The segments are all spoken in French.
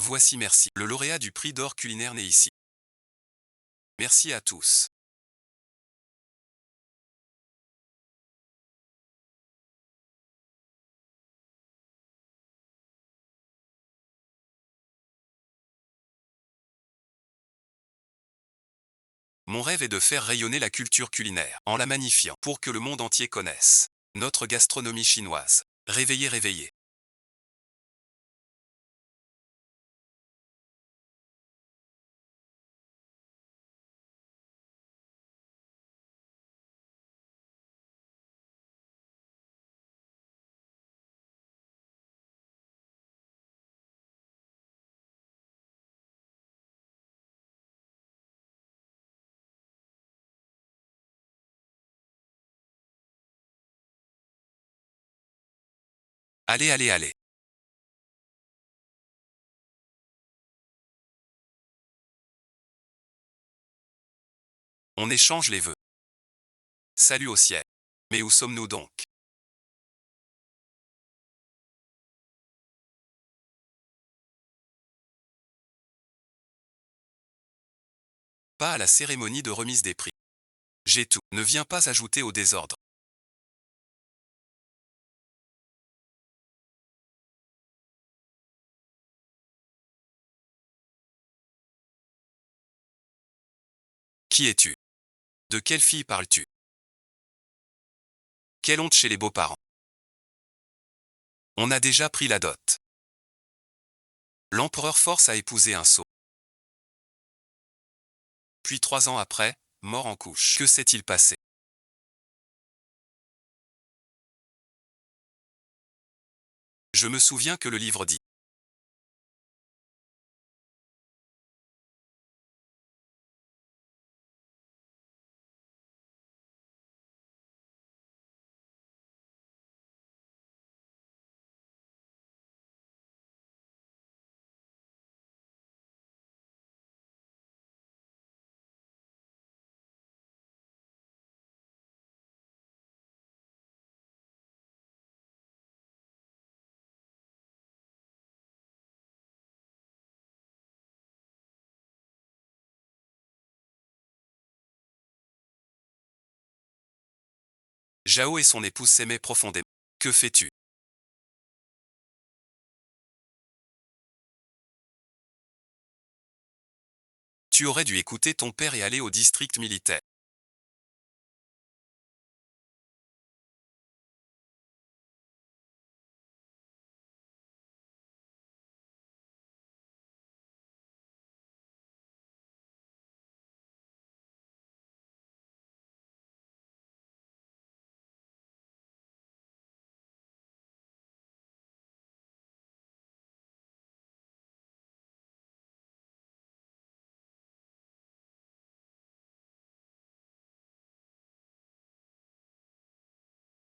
Voici merci. Le lauréat du prix d'or culinaire né ici. Merci à tous. Mon rêve est de faire rayonner la culture culinaire, en la magnifiant, pour que le monde entier connaisse notre gastronomie chinoise. Réveillez, réveillez. Allez, allez, allez. On échange les vœux. Salut au ciel. Mais où sommes-nous donc? Pas à la cérémonie de remise des prix. J'ai tout. Ne viens pas ajouter au désordre. Qui es-tu? De quelle fille parles-tu? Quelle honte chez les beaux-parents. On a déjà pris la dot. L'empereur force à épouser un sot. Puis 3 ans après, mort en couche. Que s'est-il passé? Je me souviens que le livre dit. Jao et son épouse s'aimaient profondément. Que fais-tu? Tu aurais dû écouter ton père et aller au district militaire.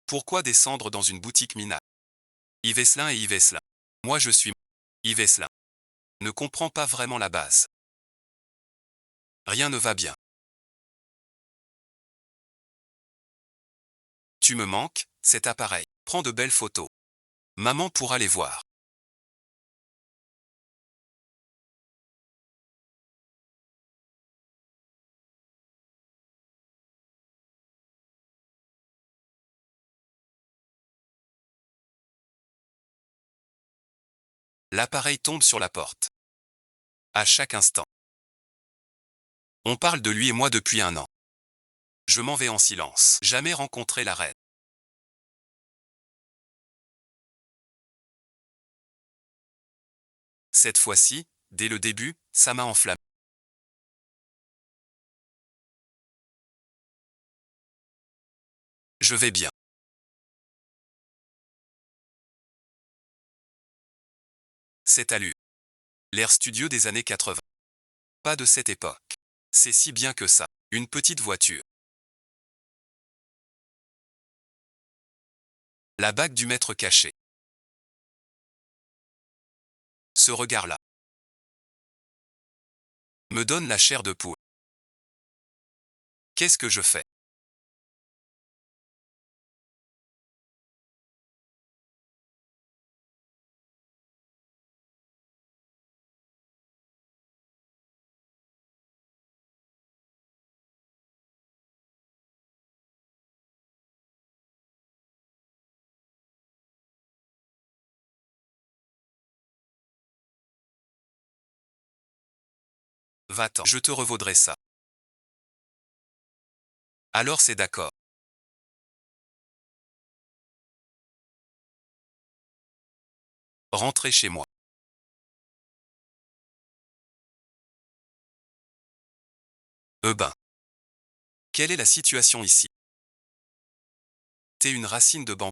Pourquoi descendre dans une boutique minable? Yves Esselin et Yves Esselin. Moi je suis Yves Esselin. Ne comprends pas vraiment la base. Rien ne va bien. Tu me manques, cet appareil. Prends de belles photos. Maman pourra les voir. L'appareil tombe sur la porte. À chaque instant. On parle de lui et moi depuis un an. Je m'en vais en silence. Jamais rencontré la reine. Cette fois-ci, dès le début, ça m'a enflammé. Je vais bien. C'est à lui. L'air studieux des années 80. Pas de cette époque. C'est si bien que ça. Une petite voiture. La bague du maître caché. Ce regard-là me donne la chair de poule. Qu'est-ce que je fais? Va-t'en, je te revaudrai ça. Alors c'est d'accord. Rentrez chez moi. Ben. Quelle est la situation ici? T'es une racine de bambou.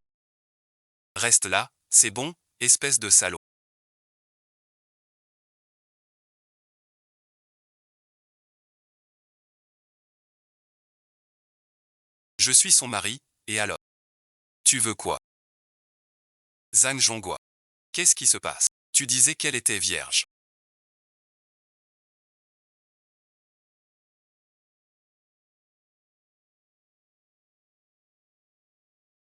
Reste là, c'est bon, espèce de salaud. Je suis son mari, et alors? Tu veux quoi? Zhang Zhonghua. Qu'est-ce qui se passe? Tu disais qu'elle était vierge.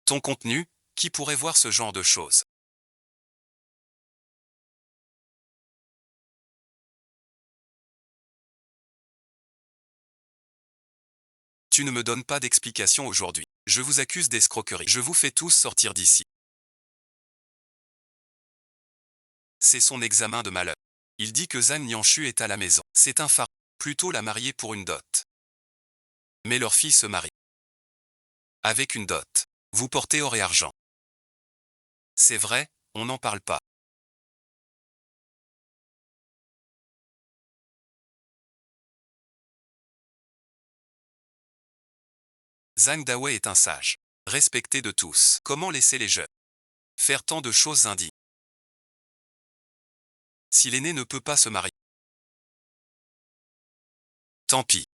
Ton contenu, qui pourrait voir ce genre de choses? Tu ne me donnes pas d'explication aujourd'hui. Je vous accuse d'escroquerie. Je vous fais tous sortir d'ici. C'est son examen de malheur. Il dit que Zhang Nianshu est à la maison. C'est un phare. Plutôt la marier pour une dot. Mais leur fille se marie. Avec une dot. Vous portez or et argent. C'est vrai, on n'en parle pas. Zhang Dawei est un sage. Respecté de tous. Comment laisser les jeunes faire tant de choses indignes? Si l'aîné ne peut pas se marier, tant pis.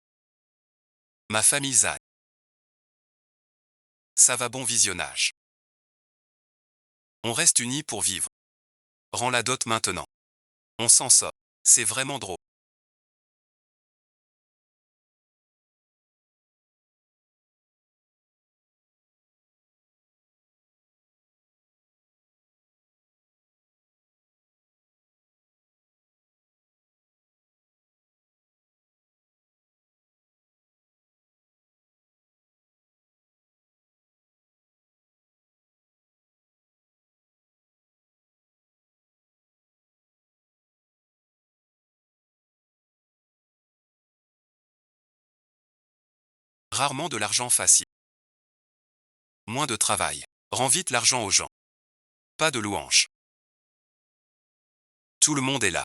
Ma famille Zhang. Ça va, bon visionnage. On reste unis pour vivre. Rends la dot maintenant. On s'en sort. C'est vraiment drôle. Rarement de l'argent facile. Moins de travail. Rends vite l'argent aux gens. Pas de louanges. Tout le monde est là.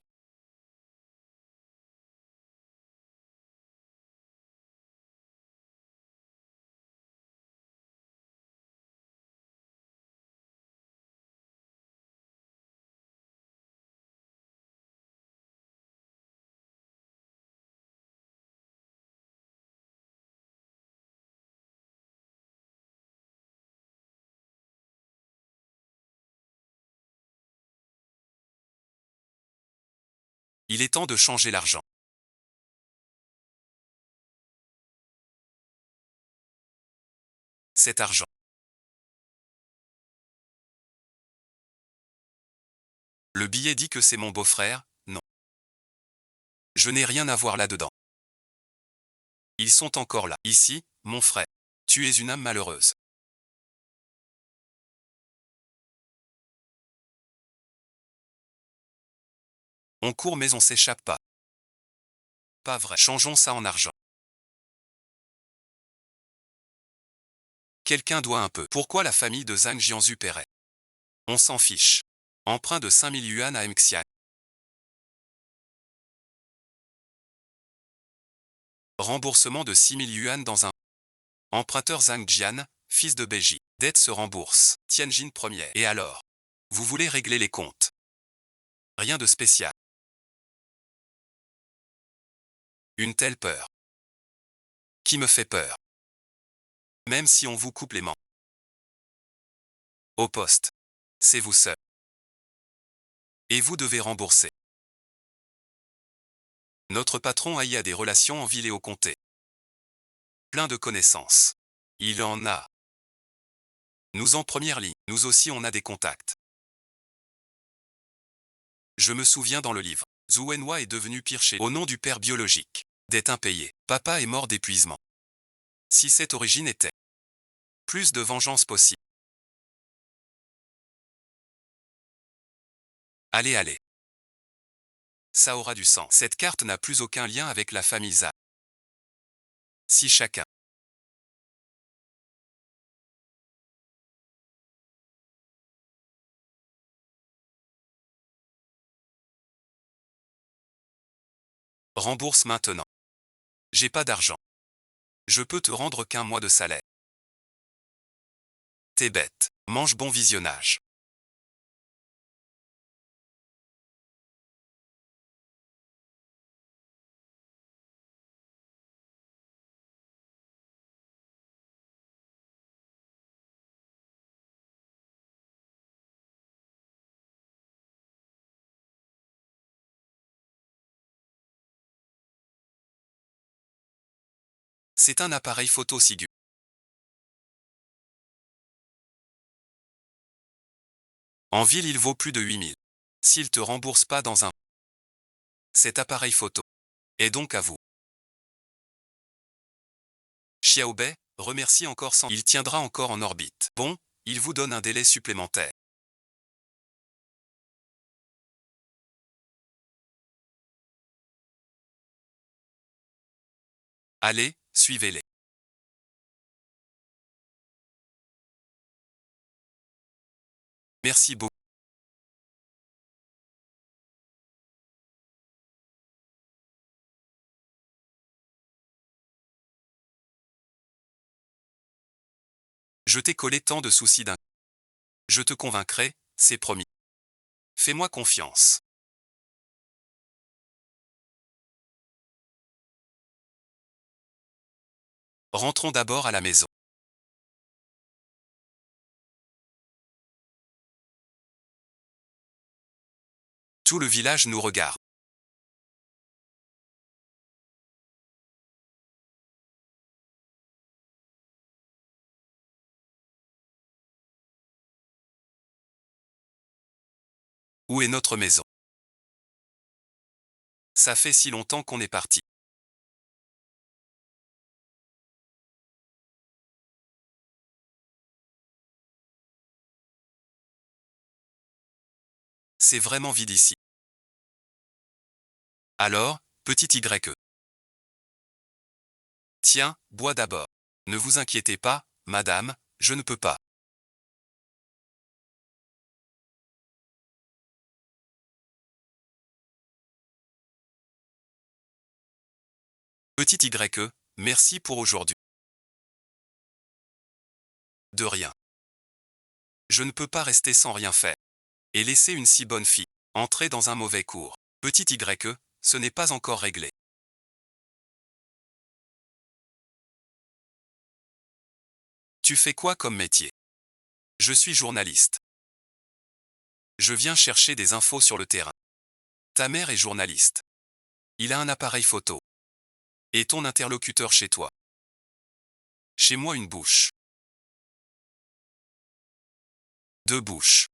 Il est temps de changer l'argent. Cet argent. Le billet dit que c'est mon beau-frère, non. Je n'ai rien à voir là-dedans. Ils sont encore là. Ici, mon frère. Tu es une âme malheureuse. On court mais on s'échappe pas. Pas vrai. Changeons ça en argent. Quelqu'un doit un peu. Pourquoi la famille de Zhang Jianzhu paierait? On s'en fiche. Emprunt de 5000 yuan à Mxian. Remboursement de 6000 yuan dans un. Emprunteur Zhang Jian, fils de Beiji. Dette se rembourse. Tianjin première. Et alors? Vous voulez régler les comptes? Rien de spécial. Une telle peur. Qui me fait peur? Même si on vous coupe les mains. Au poste. C'est vous seul. Et vous devez rembourser. Notre patron a des relations en ville et au comté. Plein de connaissances. Il en a. Nous en première ligne. Nous aussi on a des contacts. Je me souviens dans le livre. Zhu Wenhua est devenu pire chez au nom du père biologique. Dette impayée. Papa est mort d'épuisement. Si cette origine était. Plus de vengeance possible. Allez, allez. Ça aura du sens. Cette carte n'a plus aucun lien avec la famille Zhang. Si chacun rembourse maintenant. J'ai pas d'argent. Je peux te rendre qu'un mois de salaire. T'es bête. Mange bon visionnage. C'est un appareil photo Sigu. En ville, il vaut plus de 8000. S'il te rembourse pas dans un... Cet appareil photo est donc à vous. Xiaobei, remercie encore sans... Il tiendra encore en orbite. Bon, il vous donne un délai supplémentaire. Allez, suivez-les. Merci beaucoup. Je t'ai collé tant de soucis d'un... Je te convaincrai, c'est promis. Fais-moi confiance. Rentrons d'abord à la maison. Tout le village nous regarde. Où est notre maison? Ça fait si longtemps qu'on est parti. C'est vraiment vide ici. Alors, petit YE. Tiens, bois d'abord. Ne vous inquiétez pas, madame, je ne peux pas. Petit YE, merci pour aujourd'hui. De rien. Je ne peux pas rester sans rien faire. Et laisser une si bonne fille entrer dans un mauvais cours. Petit YE, ce n'est pas encore réglé. Tu fais quoi comme métier? Je suis journaliste. Je viens chercher des infos sur le terrain. Ta mère est journaliste. Il a un appareil photo. Et ton interlocuteur chez toi? Chez moi une bouche. Deux bouches.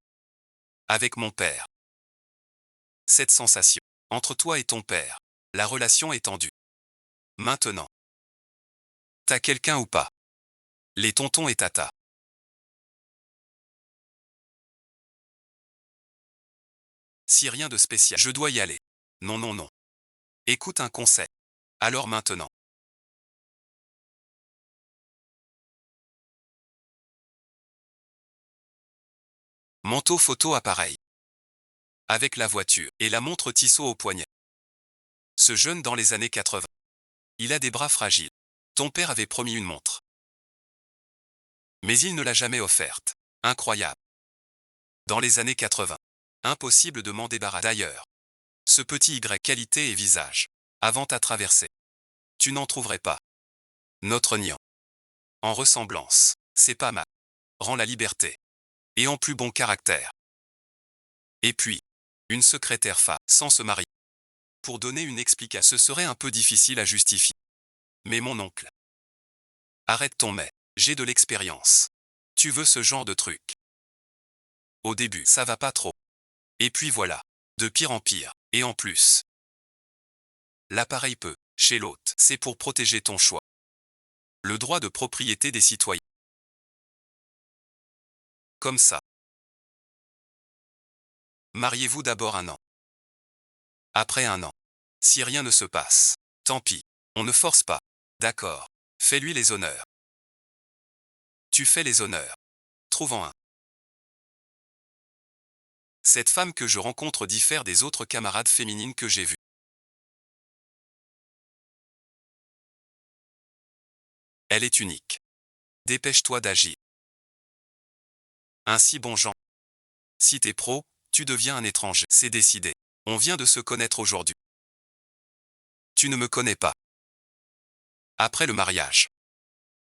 Avec mon père. Cette sensation. Entre toi et ton père. La relation est tendue. Maintenant. T'as quelqu'un ou pas? Les tontons et tata. Si rien de spécial. Je dois y aller. Non, non, non. Écoute un conseil. Alors maintenant. Manteau photo appareil. Avec la voiture et la montre Tissot au poignet. Ce jeune dans les années 80. Il a des bras fragiles. Ton père avait promis une montre. Mais il ne l'a jamais offerte. Incroyable. Dans les années 80. Impossible de m'en débarrasser. D'ailleurs. Ce petit Y qualité et visage. Avant ta traversée. Tu n'en trouverais pas. Notre niant. En ressemblance. C'est pas mal. Rend la liberté. Et en plus bon caractère. Et puis. Une secrétaire femme, sans se marier. Pour donner une explication, ce serait un peu difficile à justifier. Mais mon oncle. Arrête ton mais. J'ai de l'expérience. Tu veux ce genre de truc. Au début, ça va pas trop. Et puis voilà. De pire en pire. Et en plus. L'appareil peut, chez l'hôte, c'est pour protéger ton choix. Le droit de propriété des citoyens. Comme ça. Mariez-vous d'abord un an. Après 1 an. Si rien ne se passe. Tant pis. On ne force pas. D'accord. Fais-lui les honneurs. Tu fais les honneurs. Trouvant un. Cette femme que je rencontre diffère des autres camarades féminines que j'ai vues. Elle est unique. Dépêche-toi d'agir. Ainsi bon Jean. Si t'es pro, tu deviens un étranger. C'est décidé. On vient de se connaître aujourd'hui. Tu ne me connais pas. Après le mariage.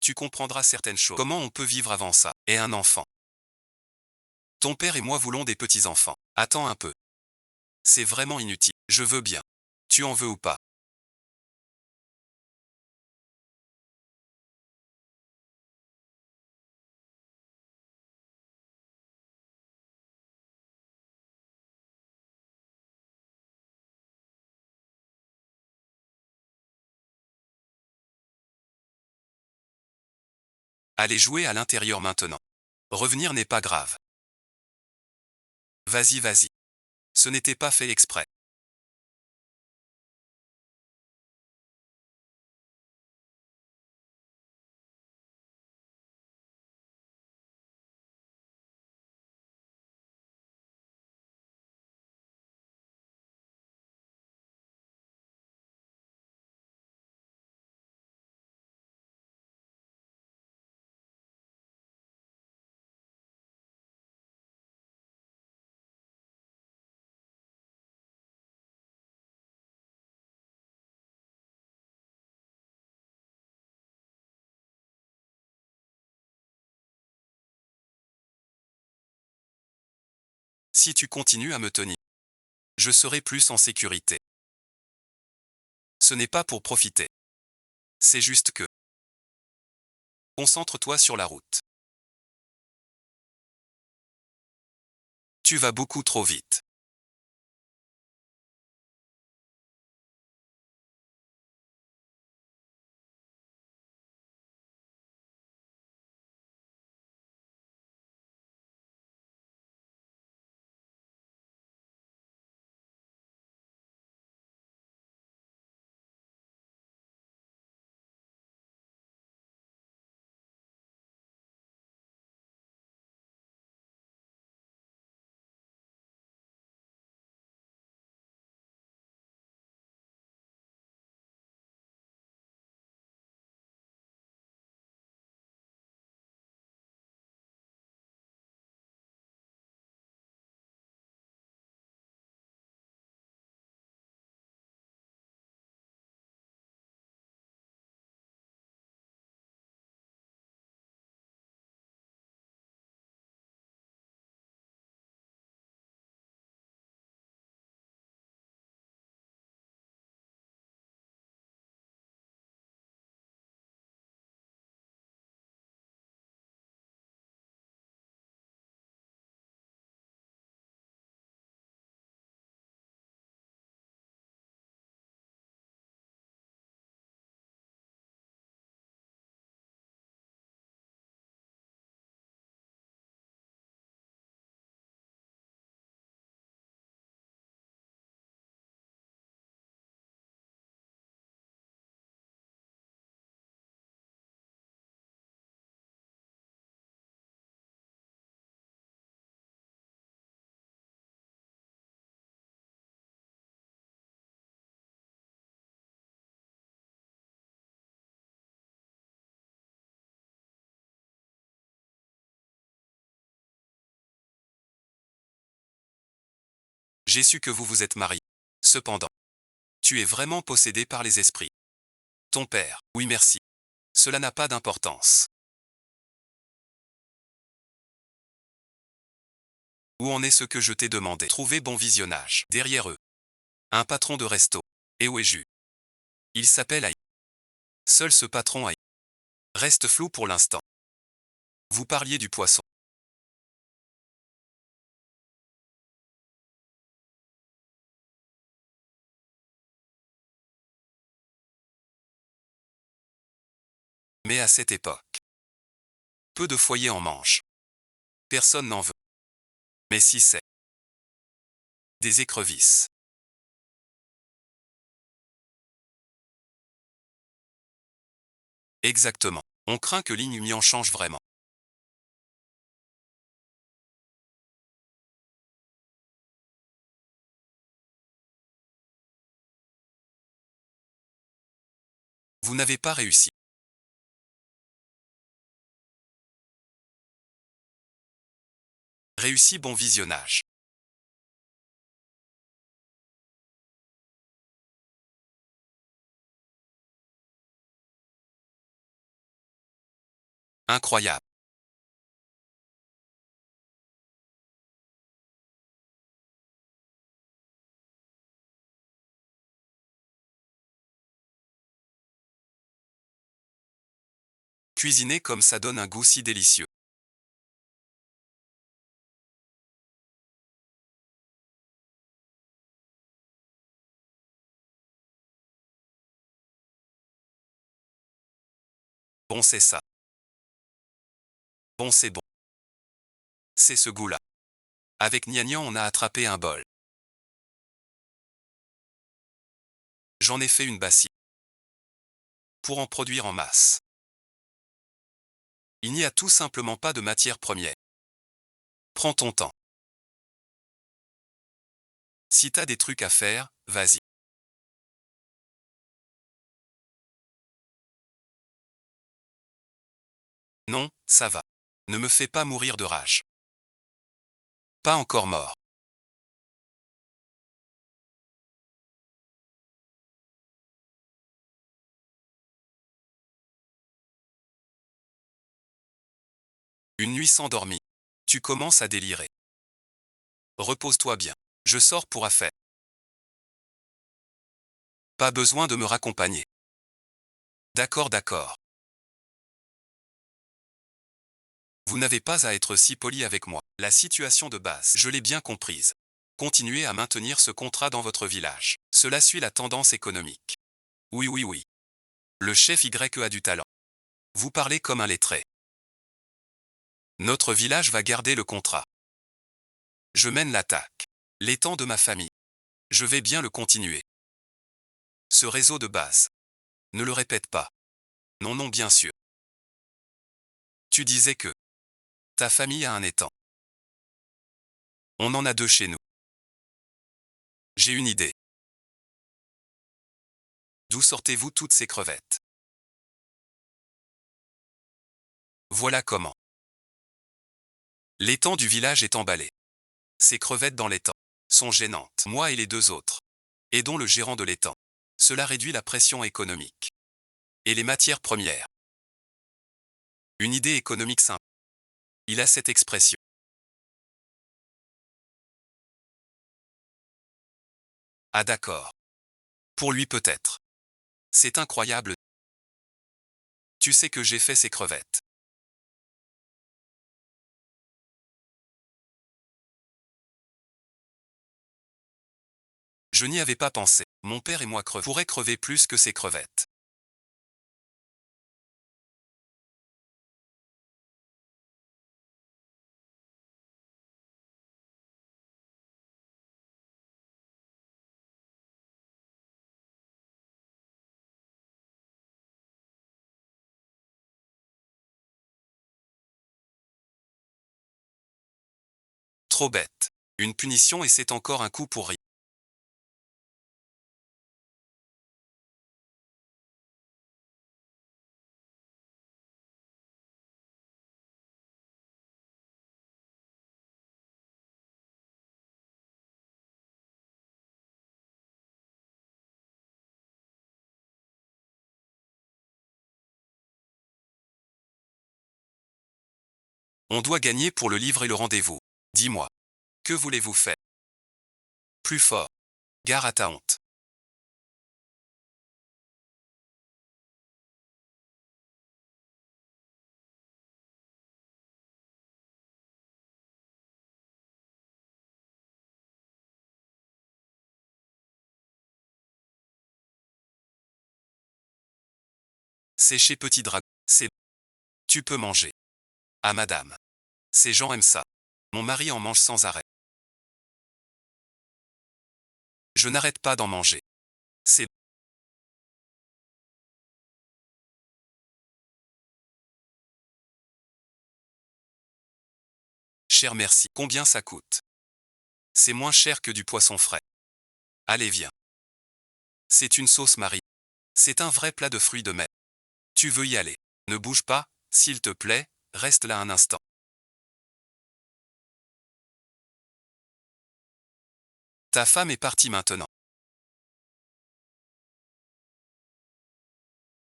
Tu comprendras certaines choses. Comment on peut vivre avant ça, et un enfant. Ton père et moi voulons des petits-enfants. Attends un peu. C'est vraiment inutile. Je veux bien. Tu en veux ou pas? Allez jouer à l'intérieur maintenant. Revenir n'est pas grave. Vas-y, vas-y. Ce n'était pas fait exprès. Si tu continues à me tenir, je serai plus en sécurité. Ce n'est pas pour profiter. C'est juste que. Concentre-toi sur la route. Tu vas beaucoup trop vite. J'ai su que vous vous êtes mariés. Cependant, tu es vraiment possédé par les esprits. Ton père. Oui, merci. Cela n'a pas d'importance. Où en est ce que je t'ai demandé? Trouver bon visionnage. Derrière eux. Un patron de resto. Et où est Jus? Il s'appelle Aïe. Seul ce patron Aïe reste flou pour l'instant. Vous parliez du poisson. Mais à cette époque, peu de foyers en mangent. Personne n'en veut. Mais si c'est des écrevisses. Exactement. On craint que l'ignominie en change vraiment. Vous n'avez pas réussi. Réussi, bon visionnage. Incroyable. Cuisiner comme ça donne un goût si délicieux. Bon, c'est ça. Bon, c'est bon. C'est ce goût-là. Avec Gnagnan, on a attrapé un bol. J'en ai fait une bassie. Pour en produire en masse. Il n'y a tout simplement pas de matière première. Prends ton temps. Si t'as des trucs à faire, vas-y. Non, ça va. Ne me fais pas mourir de rage. Pas encore mort. Une nuit sans dormir. Tu commences à délirer. Repose-toi bien. Je sors pour affaire. Pas besoin de me raccompagner. D'accord, d'accord. Vous n'avez pas à être si poli avec moi. La situation de base, je l'ai bien comprise. Continuez à maintenir ce contrat dans votre village. Cela suit la tendance économique. Oui, oui, oui. Le chef Y a du talent. Vous parlez comme un lettré. Notre village va garder le contrat. Je mène l'attaque. L'étang de ma famille. Je vais bien le continuer. Ce réseau de base. Ne le répète pas. Non, non, bien sûr. Tu disais que ta famille a un étang. On en a deux chez nous. J'ai une idée. D'où sortez-vous toutes ces crevettes? Voilà comment. L'étang du village est emballé. Ces crevettes dans l'étang sont gênantes. Moi et les deux autres. Aidons le gérant de l'étang. Cela réduit la pression économique. Et les matières premières. Une idée économique simple. Il a cette expression. Ah d'accord. Pour lui peut-être. C'est incroyable. Tu sais que j'ai fait ces crevettes. Je n'y avais pas pensé. Mon père et moi pourraient crever plus que ces crevettes. Trop bête. Une punition et c'est encore un coup pour rien. On doit gagner pour le livre et le rendez-vous. Dis-moi. Que voulez-vous faire? Plus fort. Gare à ta honte. C'est chez Petit Dragon. C'est... Tu peux manger. Ah madame. Ces gens aiment ça. Mon mari en mange sans arrêt. Je n'arrête pas d'en manger. C'est... cher merci. Combien ça coûte? C'est moins cher que du poisson frais. Allez viens. C'est une sauce Marie. C'est un vrai plat de fruits de mer. Tu veux y aller? Ne bouge pas, s'il te plaît, reste là un instant. Ta femme est partie maintenant.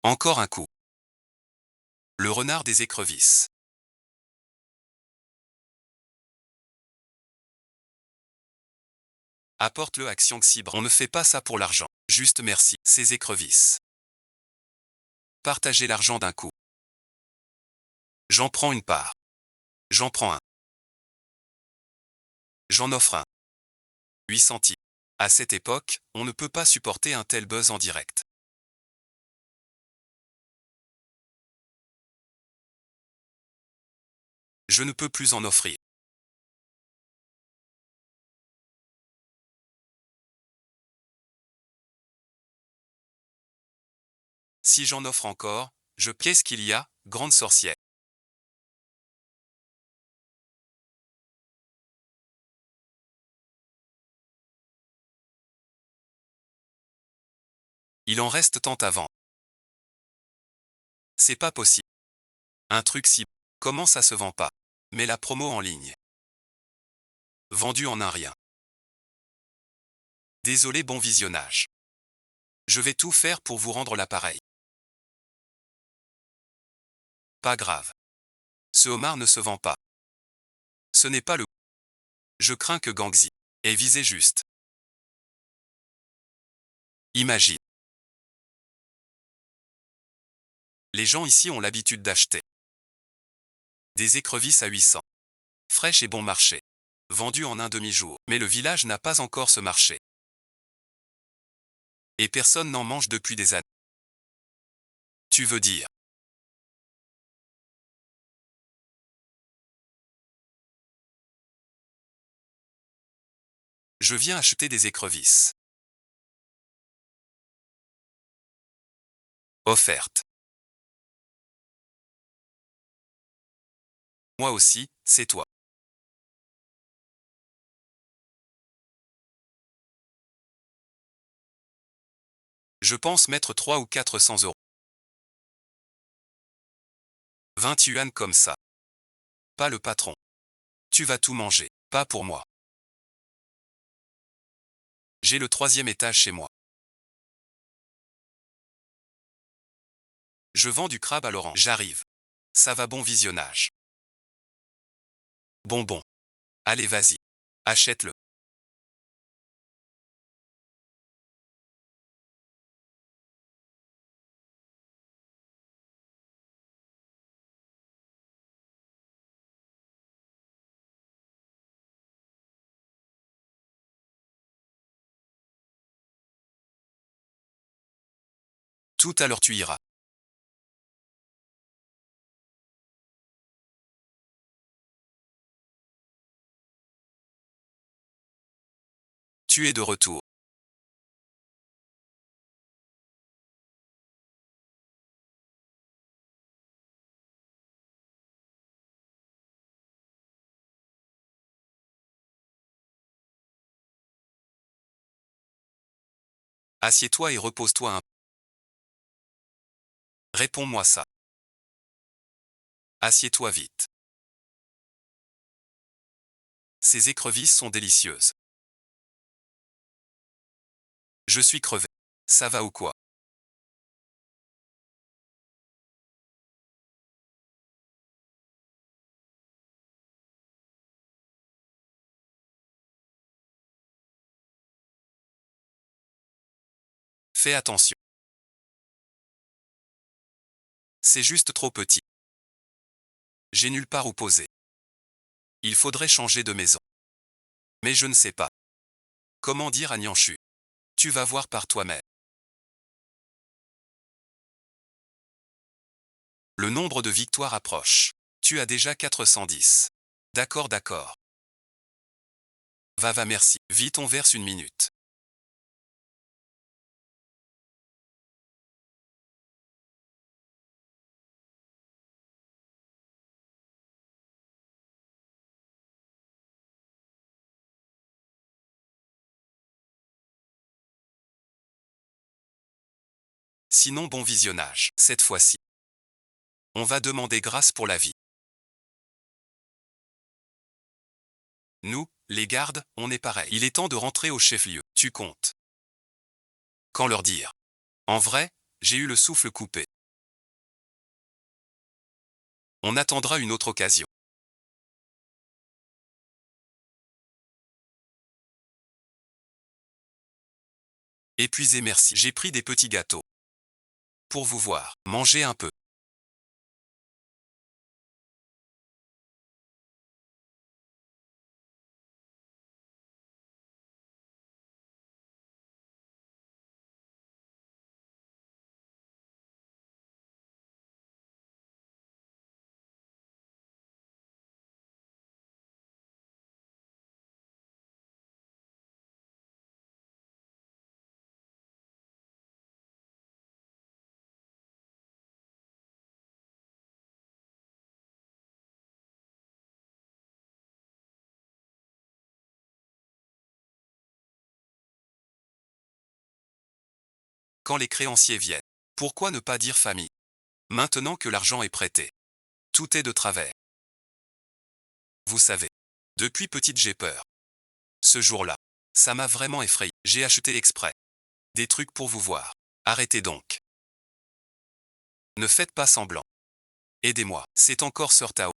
Encore un coup. Le renard des écrevisses. Apporte-le à Xiangxibre. On ne fait pas ça pour l'argent. Juste merci. Ces écrevisses. Partagez l'argent d'un coup. J'en prends une part. J'en prends un. J'en offre un. 8 centimes. À cette époque, on ne peut pas supporter un tel buzz en direct. Je ne peux plus en offrir. Si j'en offre encore, Qu'est-ce qu'il y a, grande sorcière? Il en reste tant à vendre. C'est pas possible. Un truc si... Comment ça se vend pas? Mais la promo en ligne. Vendu en un rien. Désolé, bon visionnage. Je vais tout faire pour vous rendre l'appareil. Pas grave. Ce homard ne se vend pas. Ce n'est pas le... Je crains que Gangxi ait visé juste. Imagine. Les gens ici ont l'habitude d'acheter des écrevisses à 800. Fraîches et bon marché. Vendues en un demi-jour. Mais le village n'a pas encore ce marché. Et personne n'en mange depuis des années. Tu veux dire? Je viens acheter des écrevisses. Offerte. Moi aussi, c'est toi. Je pense mettre 3 ou 400 euros. 20 yuan comme ça. Pas le patron. Tu vas tout manger. Pas pour moi. J'ai le 3e étage chez moi. Je vends du crabe à l'orange. J'arrive. Ça va, bon visionnage. Bon. Allez, vas-y. Achète-le. Tout à l'heure tu iras. Tu es de retour. Assieds-toi et repose-toi un peu. Réponds-moi ça. Assieds-toi vite. Ces écrevisses sont délicieuses. Je suis crevé. Ça va ou quoi? Fais attention. C'est juste trop petit. J'ai nulle part où poser. Il faudrait changer de maison. Mais je ne sais pas. Comment dire à Nianchu? Tu vas voir par toi-même. Le nombre de victoires approche. Tu as déjà 410. D'accord. Va merci. Vite on verse 1 minute. Sinon bon visionnage. Cette fois-ci, on va demander grâce pour la vie. Nous, les gardes, on est pareil. Il est temps de rentrer au chef-lieu. Tu comptes. Quand leur dire? En vrai, j'ai eu le souffle coupé. On attendra une autre occasion. Épuisé, merci. J'ai pris des petits gâteaux. Pour vous voir. Mangez un peu. Quand les créanciers viennent. Pourquoi ne pas dire famille? Maintenant que l'argent est prêté. Tout est de travers. Vous savez. Depuis petite j'ai peur. Ce jour-là. Ça m'a vraiment effrayé. J'ai acheté exprès. Des trucs pour vous voir. Arrêtez donc. Ne faites pas semblant. Aidez-moi. C'est encore Sir Tao.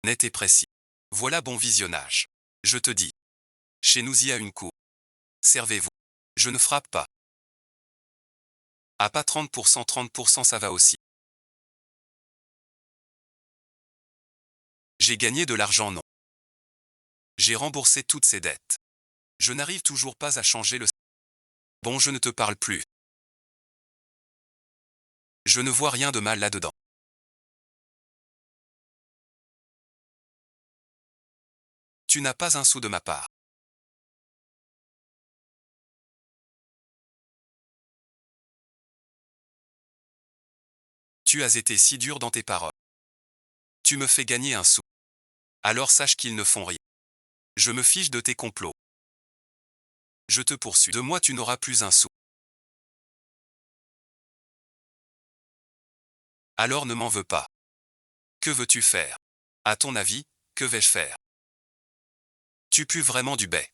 Net et précis. Voilà bon visionnage. Je te dis. Chez nous y a une cour. Servez-vous. Je ne frappe pas. Ah pas 30%, 30% ça va aussi. J'ai gagné de l'argent non. J'ai remboursé toutes ces dettes. Je n'arrive toujours pas à changer le... Bon je ne te parle plus. Je ne vois rien de mal là-dedans. Tu n'as pas un sou de ma part. Tu as été si dur dans tes paroles. Tu me fais gagner un sou. Alors sache qu'ils ne font rien. Je me fiche de tes complots. Je te poursuis. De moi tu n'auras plus un sou. Alors ne m'en veux pas. Que veux-tu faire? À ton avis, que vais-je faire? Tu pues vraiment du bec.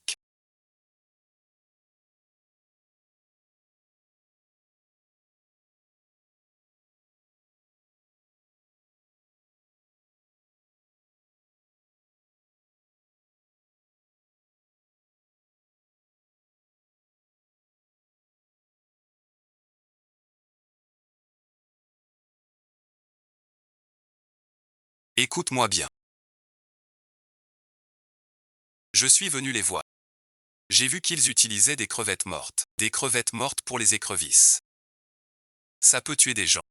Écoute-moi bien. Je suis venu les voir. J'ai vu qu'ils utilisaient des crevettes mortes. Des crevettes mortes pour les écrevisses. Ça peut tuer des gens.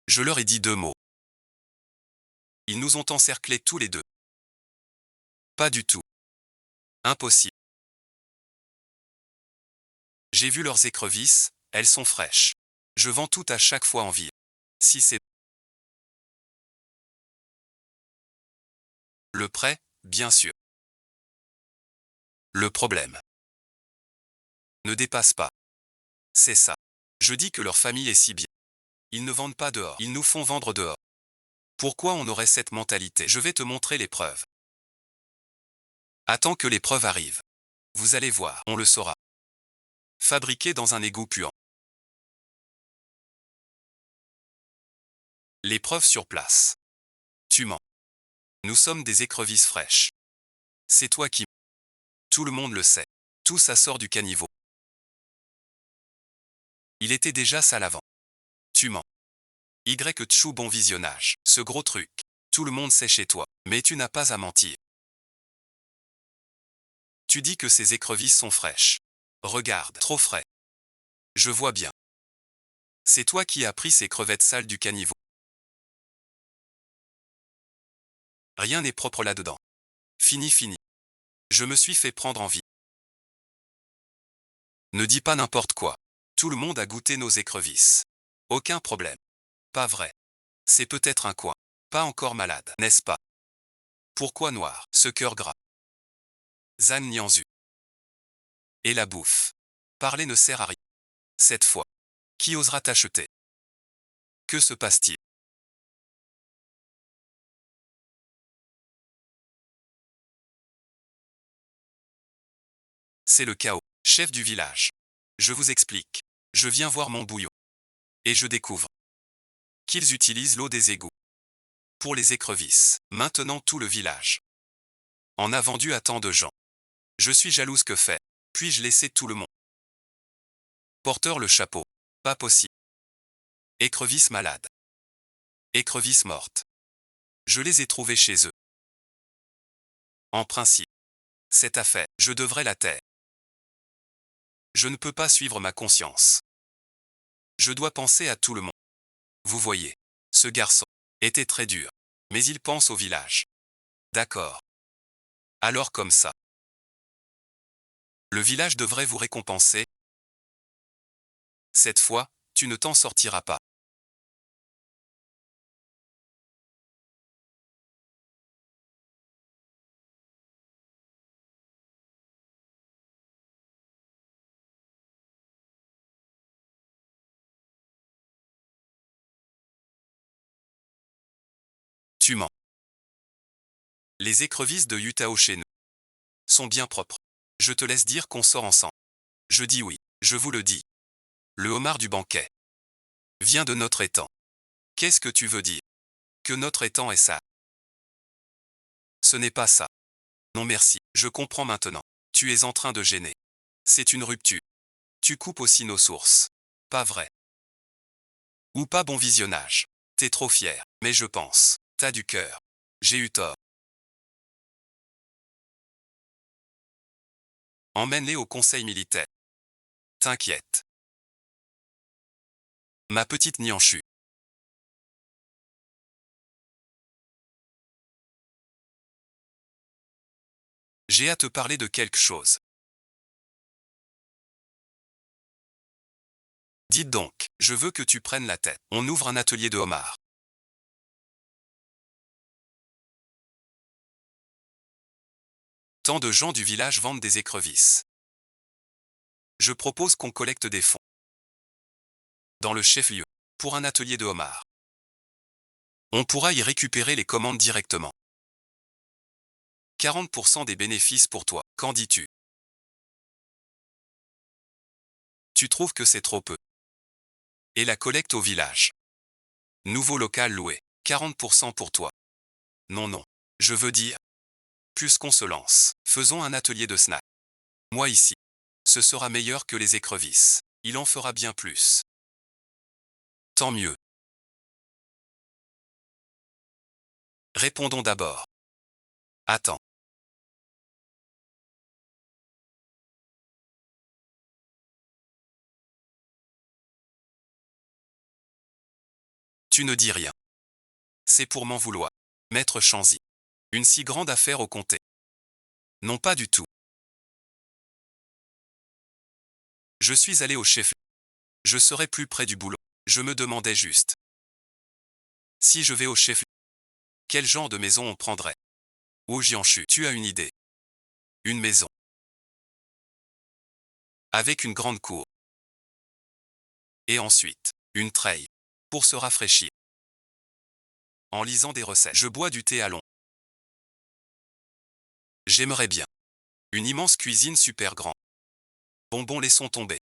Je leur ai dit 2 mots. Ils nous ont encerclés tous les deux. Pas du tout. Impossible. J'ai vu leurs écrevisses, elles sont fraîches. Je vends tout à chaque fois en ville. Si c'est le prêt, bien sûr. Le problème ne dépasse pas. C'est ça. Je dis que leur famille est si bien. Ils ne vendent pas dehors. Ils nous font vendre dehors. Pourquoi on aurait cette mentalité? Je vais te montrer les preuves. Attends que les preuves arrivent. Vous allez voir, on le saura. Fabriqué dans un égout puant. Les preuves sur place. Tu mens. Nous sommes des écrevisses fraîches. C'est toi qui... Tout le monde le sait. Tout ça sort du caniveau. Il était déjà sale avant. Tu mens. Y tchou bon visionnage. Ce gros truc. Tout le monde sait chez toi. Mais tu n'as pas à mentir. Tu dis que ces écrevisses sont fraîches. Regarde, trop frais. Je vois bien. C'est toi qui as pris ces crevettes sales du caniveau. Rien n'est propre là-dedans. Fini, fini. Je me suis fait prendre en vie. Ne dis pas n'importe quoi. Tout le monde a goûté nos écrevisses. Aucun problème. Pas vrai. C'est peut-être un coin. Pas encore malade, n'est-ce pas? Pourquoi noir, ce cœur gras? Zan Nianzu. Et la bouffe. Parler ne sert à rien. Cette fois. Qui osera t'acheter? Que se passe-t-il? C'est le chaos. Chef du village. Je vous explique. Je viens voir mon bouillon. Et je découvre qu'ils utilisent l'eau des égouts pour les écrevisses. Maintenant tout le village en a vendu à tant de gens. Je suis jalouse, que faire? Puis-je laisser tout le monde? Porteur le chapeau. Pas possible. Écrevisses malades. Écrevisses mortes. Je les ai trouvées chez eux. En principe, cette affaire, je devrais la taire. Je ne peux pas suivre ma conscience. Je dois penser à tout le monde. Vous voyez, ce garçon était très dur. Mais il pense au village. D'accord. Alors comme ça. Le village devrait vous récompenser. Cette fois, tu ne t'en sortiras pas. Tu mens. Les écrevisses de Utah chez nous sont bien propres. Je te laisse dire qu'on sort ensemble. Je dis oui, je vous le dis. Le homard du banquet vient de notre étang. Qu'est-ce que tu veux dire? Que notre étang est ça? Ce n'est pas ça. Non merci, je comprends maintenant. Tu es en train de gêner. C'est une rupture. Tu coupes aussi nos sources. Pas vrai. Ou pas, bon visionnage. T'es trop fier, mais je pense. T'as du cœur. J'ai eu tort. Emmène-les au conseil militaire. T'inquiète. Ma petite Nianchu. J'ai à te parler de quelque chose. Dites donc, je veux que tu prennes la tête. On ouvre un atelier de homard. Tant de gens du village vendent des écrevisses. Je propose qu'on collecte des fonds dans le chef-lieu pour un atelier de homard. On pourra y récupérer les commandes directement. 40% des bénéfices pour toi. Qu'en dis-tu? Tu trouves que c'est trop peu? Et la collecte au village. Nouveau local loué. 40% pour toi. Non, non. Je veux dire, puisqu'on se lance, faisons un atelier de snack. Moi ici. Ce sera meilleur que les écrevisses. Il en fera bien plus. Tant mieux. Répondons d'abord. Attends. Tu ne dis rien. C'est pour m'en vouloir. Maître Chanzy. Une si grande affaire au comté. Non, pas du tout. Je suis allé au chef. Je serai plus près du boulot. Je me demandais juste. Si je vais au chef, quel genre de maison on prendrait? Oh Jianchu, tu as une idée. Une maison. Avec une grande cour. Et ensuite, une treille. Pour se rafraîchir. En lisant des recettes. Je bois du thé à long. J'aimerais bien. Une immense cuisine super grande. Bonbons, laissons tomber.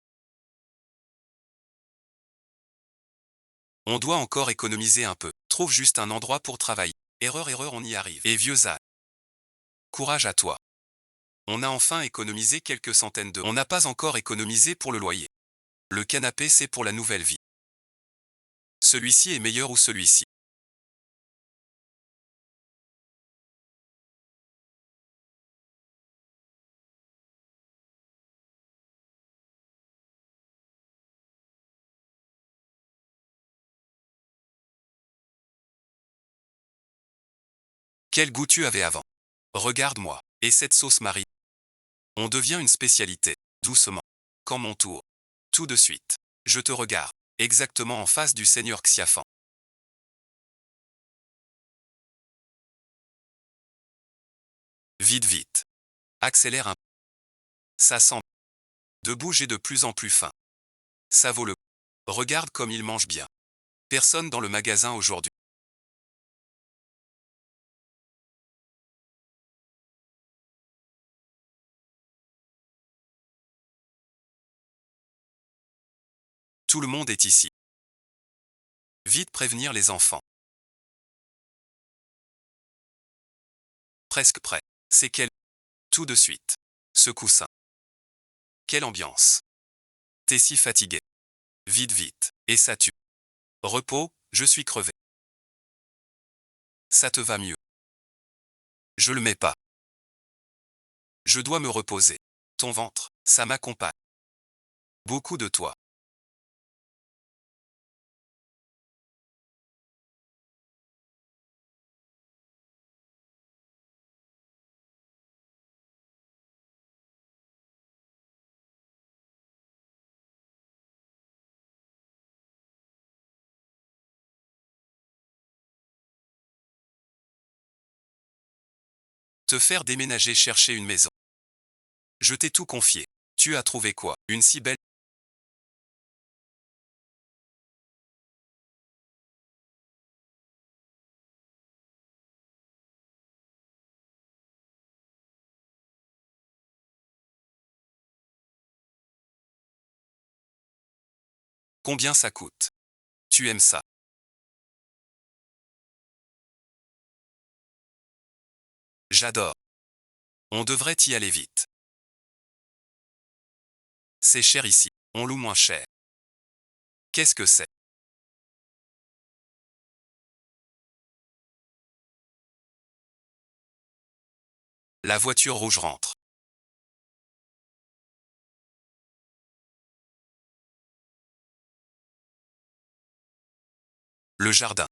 On doit encore économiser un peu. Trouve juste un endroit pour travailler. Erreur, erreur, on y arrive. Et vieux âne. Courage à toi. On a enfin économisé quelques centaines d'euros. On n'a pas encore économisé pour le loyer. Le canapé, c'est pour la nouvelle vie. Celui-ci est meilleur ou celui-ci? Quel goût tu avais avant? Regarde-moi. Et cette sauce Marie? On devient une spécialité. Doucement. Quand mon tour. Tout de suite. Je te regarde. Exactement en face du seigneur Xiafan. Vite, vite. Accélère un peu. Ça sent. Debout, j'ai de plus en plus faim. Ça vaut le coup. Regarde comme il mange bien. Personne dans le magasin aujourd'hui. Tout le monde est ici. Vite prévenir les enfants. Presque prêt. C'est quel... Tout de suite. Ce coussin. Quelle ambiance. T'es si fatigué. Vite, vite. Et ça tue. Repos, je suis crevé. Ça te va mieux. Je le mets pas. Je dois me reposer. Ton ventre, ça m'accompagne. Beaucoup de toi. Te faire déménager chercher une maison. Je t'ai tout confié. Tu as trouvé quoi? Une si belle... Combien ça coûte? Tu aimes ça? J'adore. On devrait y aller vite. C'est cher ici. On loue moins cher. Qu'est-ce que c'est? La voiture rouge rentre. Le jardin.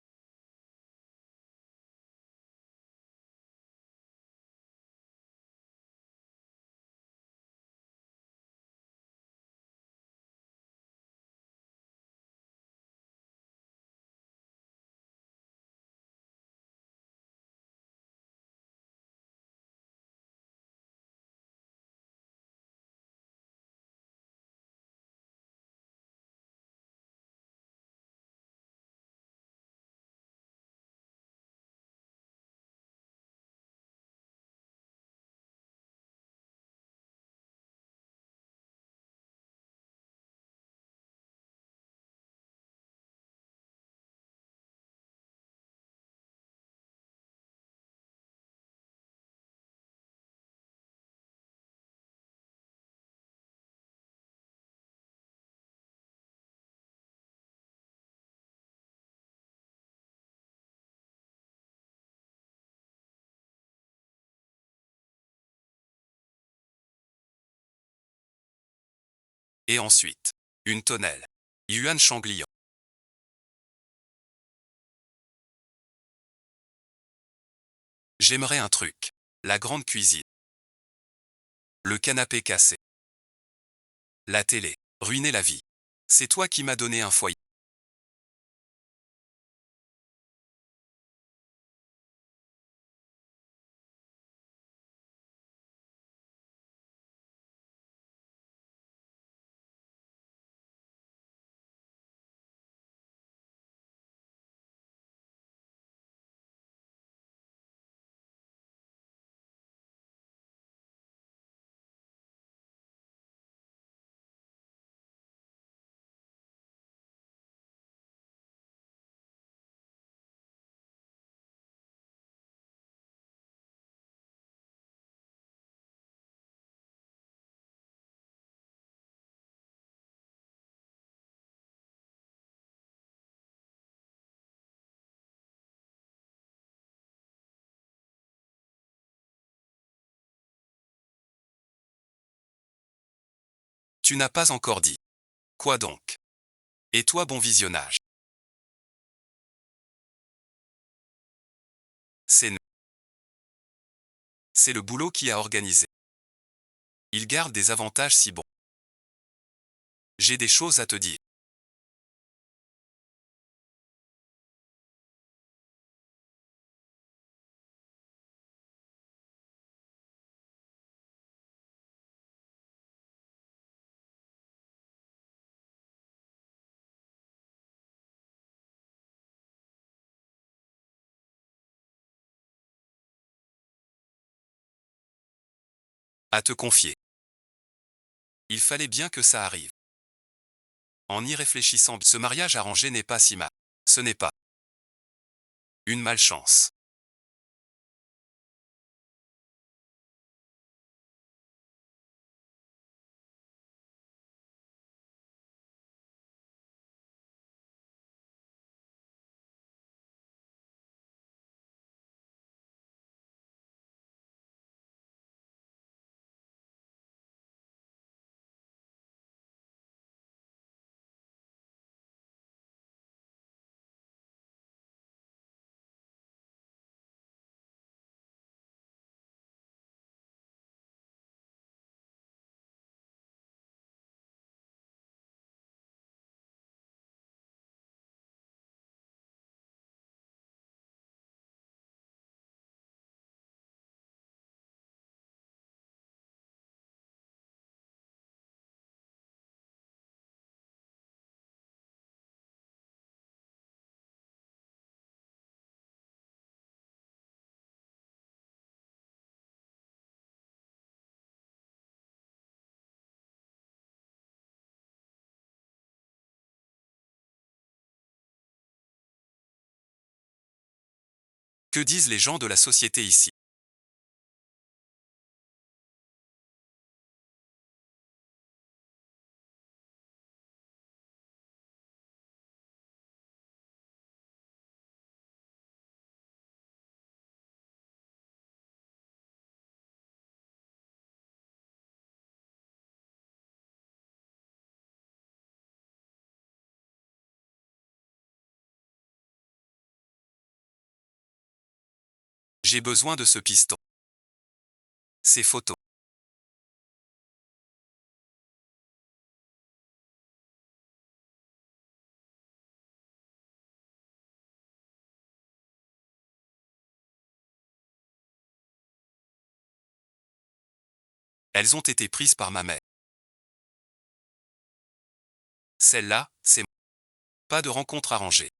Et ensuite. Une tonnelle. Yuan Changlian. J'aimerais un truc. La grande cuisine. Le canapé cassé. La télé. Ruiner la vie. C'est toi qui m'as donné un foyer. Tu n'as pas encore dit. Quoi donc? Et toi, bon visionnage. C'est nous. C'est le boulot qui a organisé. Il garde des avantages si bons. J'ai des choses à te dire. à te confier. Il fallait bien que ça arrive. En y réfléchissant, ce mariage arrangé n'est pas si mal. Ce n'est pas une malchance. Que disent les gens de la société ici? J'ai besoin de ce piston. Ces photos. Elles ont été prises par ma mère. Celle-là, c'est pas de rencontre arrangée.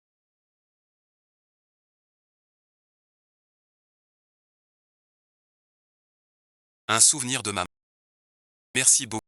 Un souvenir de maman. Merci beaucoup.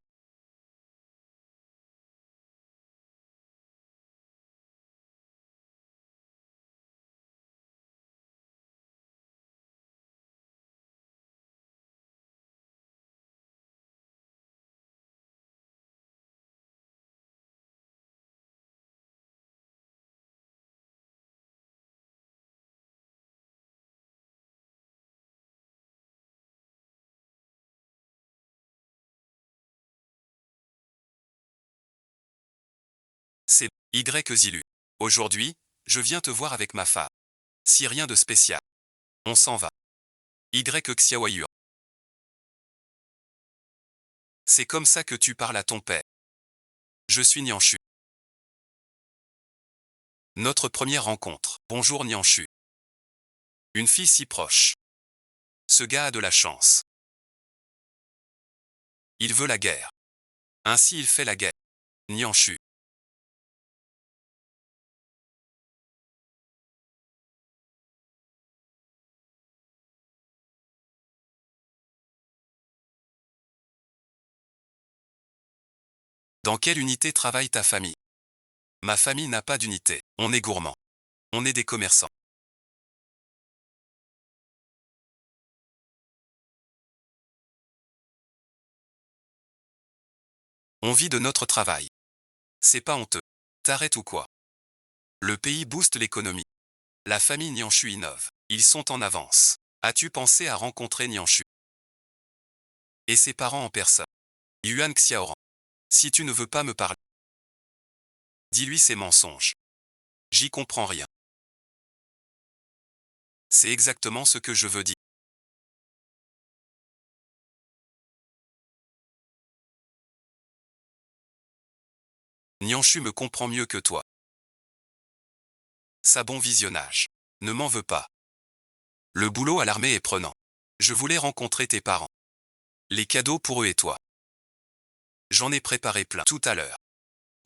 C'est Y Zilu. Aujourd'hui, je viens te voir avec ma femme. Si rien de spécial. On s'en va. Y Xiaoyu. C'est comme ça que tu parles à ton père. Je suis Nianshu. Notre première rencontre. Bonjour Nianshu. Une fille si proche. Ce gars a de la chance. Il veut la guerre. Ainsi il fait la guerre. Nianshu. Dans quelle unité travaille ta famille? Ma famille n'a pas d'unité. On est gourmand. On est des commerçants. On vit de notre travail. C'est pas honteux. T'arrêtes ou quoi? Le pays booste l'économie. La famille Nianshu innove. Ils sont en avance. As-tu pensé à rencontrer Nianshu et ses parents en personne? Yuan Xiaoran. Si tu ne veux pas me parler, dis-lui ces mensonges. J'y comprends rien. C'est exactement ce que je veux dire. Nianshu me comprend mieux que toi. Ça bon visionnage. Ne m'en veux pas. Le boulot à l'armée est prenant. Je voulais rencontrer tes parents. Les cadeaux pour eux et toi. J'en ai préparé plein tout à l'heure.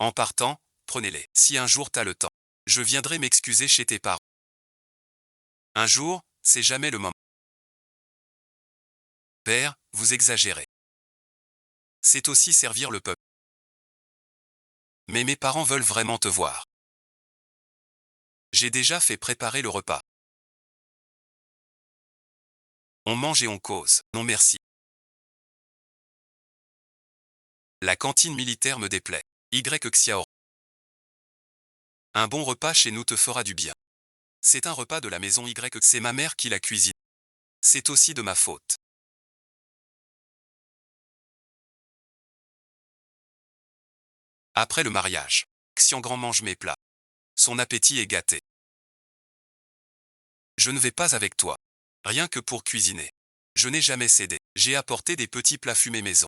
En partant, prenez-les. Si un jour t'as le temps, je viendrai m'excuser chez tes parents. Un jour, c'est jamais le moment. Père, vous exagérez. C'est aussi servir le peuple. Mais mes parents veulent vraiment te voir. J'ai déjà fait préparer le repas. On mange et on cause. Non merci. La cantine militaire me déplaît. Xiao. Un bon repas chez nous te fera du bien. C'est un repas de la maison c'est ma mère qui la cuisine. C'est aussi de ma faute. Après le mariage, Xiangrand mange mes plats. Son appétit est gâté. Je ne vais pas avec toi. Rien que pour cuisiner. Je n'ai jamais cédé. J'ai apporté des petits plats fumés maison.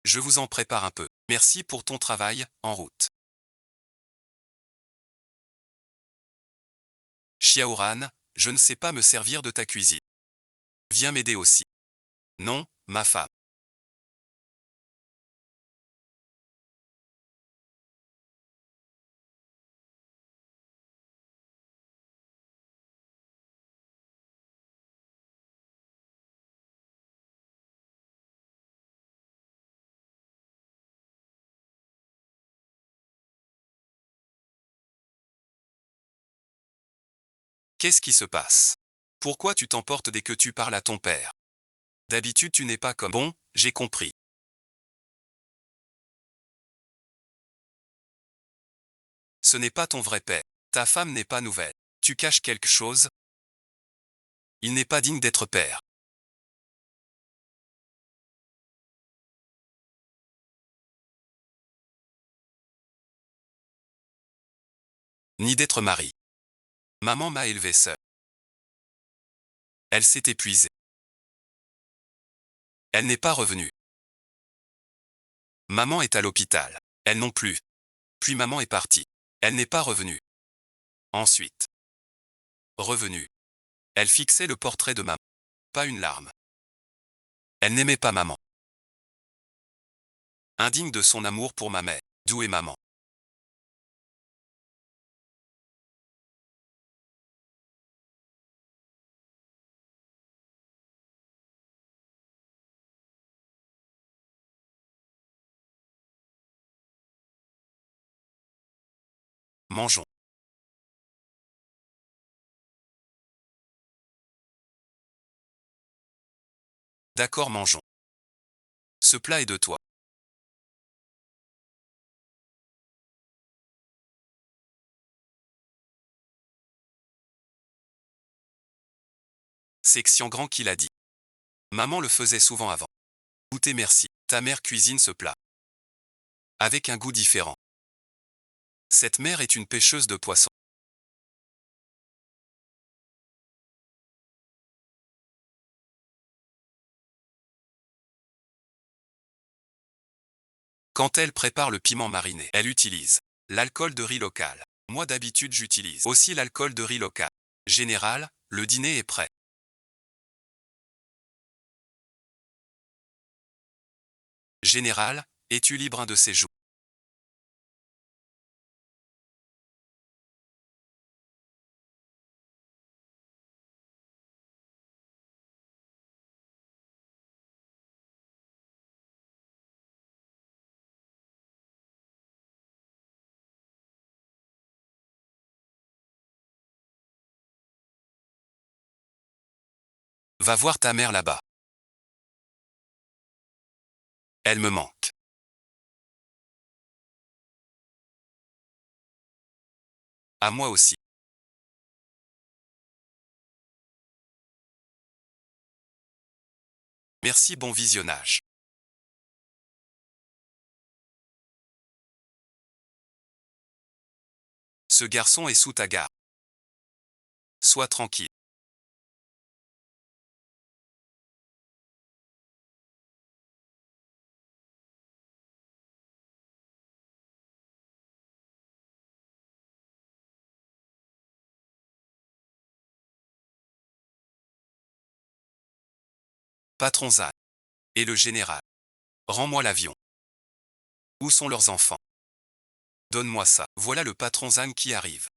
Je vous en prépare un peu. Merci pour ton travail, en route. Xiaoran, je ne sais pas me servir de ta cuisine. Viens m'aider aussi. Non, ma femme. Qu'est-ce qui se passe? Pourquoi tu t'emportes dès que tu parles à ton père? D'habitude tu n'es pas comme... Bon, j'ai compris. Ce n'est pas ton vrai père. Ta femme n'est pas nouvelle. Tu caches quelque chose? Il n'est pas digne d'être père. Ni d'être mari. Maman m'a élevé seule. Elle s'est épuisée. Elle n'est pas revenue. Maman est à l'hôpital. Elle non plus. Puis maman est partie. Elle n'est pas revenue. Ensuite. Revenue. Elle fixait le portrait de maman. Pas une larme. Elle n'aimait pas maman. Indigne de son amour pour ma mère. D'où est maman? Mangeons. D'accord, mangeons. Ce plat est de toi. C'est Xiangrand qui l'a dit. Maman le faisait souvent avant. Goûtez merci. Ta mère cuisine ce plat. Avec un goût différent. Cette mère est une pêcheuse de poissons. Quand elle prépare le piment mariné, elle utilise l'alcool de riz local. Moi d'habitude j'utilise aussi l'alcool de riz local. Général, le dîner est prêt. Général, es-tu libre un de ces jours? Va voir ta mère là-bas. Elle me manque. À moi aussi. Merci, bon visionnage. Ce garçon est sous ta garde. Sois tranquille. Patron Zan. Et le général. Rends-moi l'avion. Où sont leurs enfants? Donne-moi ça. Voilà le patron Zan qui arrive.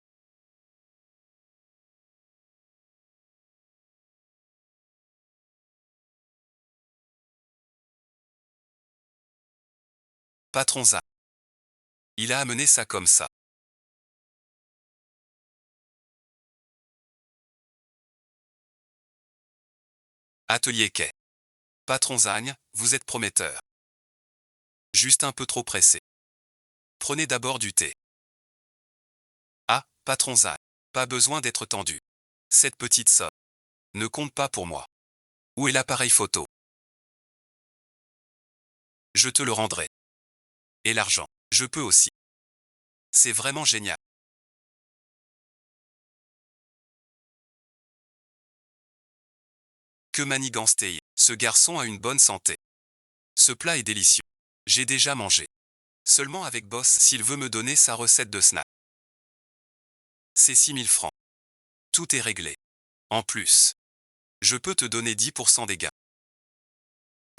Patron Zhang. Il a amené ça comme ça. Atelier quai. Patron Zhang, vous êtes prometteur. Juste un peu trop pressé. Prenez d'abord du thé. Ah, patron Zhang. Pas besoin d'être tendu. Cette petite somme ne compte pas pour moi. Où est l'appareil photo? Je te le rendrai. Et l'argent, je peux aussi. C'est vraiment génial. Que manigance-t-il? Ce garçon a une bonne santé. Ce plat est délicieux. J'ai déjà mangé. Seulement avec Boss s'il veut me donner sa recette de snack. C'est 6000 francs. Tout est réglé. En plus, je peux te donner 10% des gains.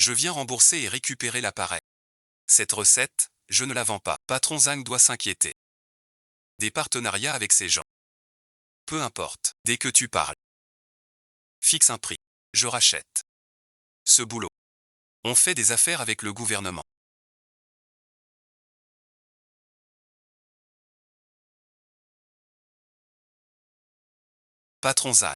Je viens rembourser et récupérer l'appareil. Cette recette, je ne la vends pas. Patron Zhang doit s'inquiéter. Des partenariats avec ces gens. Peu importe, dès que tu parles. Fixe un prix. Je rachète. Ce boulot. On fait des affaires avec le gouvernement. Patron Zhang.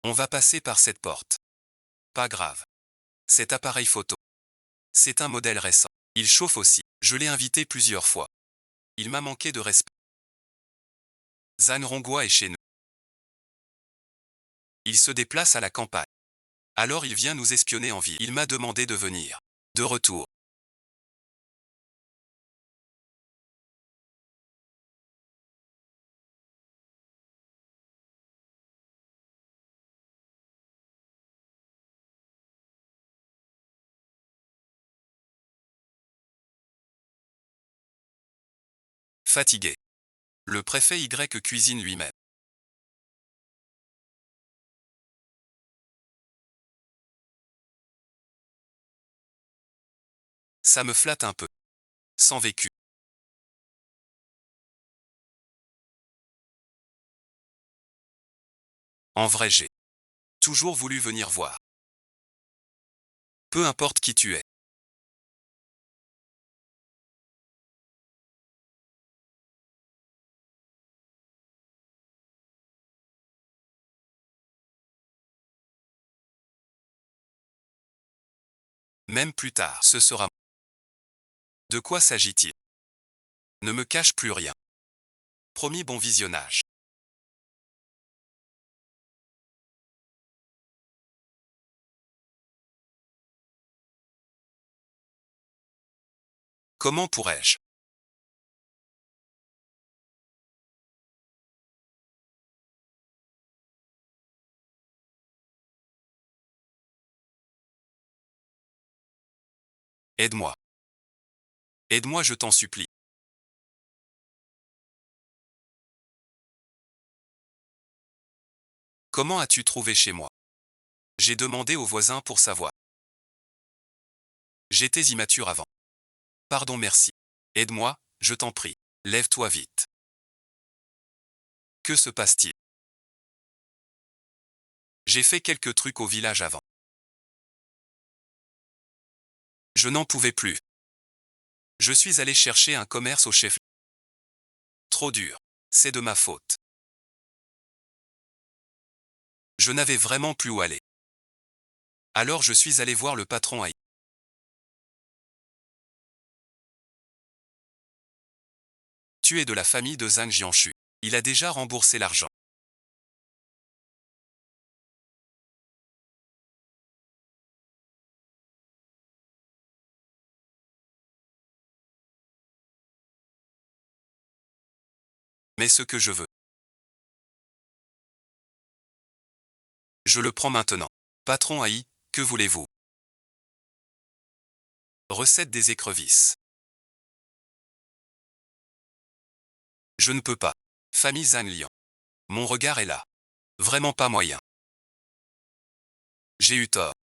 On va passer par cette porte. Pas grave. Cet appareil photo. C'est un modèle récent. Il chauffe aussi. Je l'ai invité plusieurs fois. Il m'a manqué de respect. Zhang Rongguo est chez nous. Il se déplace à la campagne. Alors il vient nous espionner en ville. Il m'a demandé de venir. De retour. Fatigué. Le préfet Y cuisine lui-même. Ça me flatte un peu. Sans vécu. En vrai, j'ai toujours voulu venir voir. Peu importe qui tu es. Même plus tard, ce sera. De quoi s'agit-il? Ne me cache plus rien. Promis, bon visionnage. Comment pourrais-je? Aide-moi. Aide-moi, je t'en supplie. Comment as-tu trouvé chez moi? J'ai demandé aux voisins pour savoir. J'étais immature avant. Pardon, merci. Aide-moi, je t'en prie. Lève-toi vite. Que se passe-t-il? J'ai fait quelques trucs au village avant. Je n'en pouvais plus. Je suis allé chercher un commerce au chef. Trop dur. C'est de ma faute. Je n'avais vraiment plus où aller. Alors je suis allé voir le patron Aïe. Tu es de la famille de Zhang Jianshu. Il a déjà remboursé l'argent. Mais ce que je veux, je le prends maintenant. Patron Aïe, que voulez-vous? Recette des écrevisses. Je ne peux pas. Famille Zhang Liang. Mon regard est là. Vraiment pas moyen. J'ai eu tort.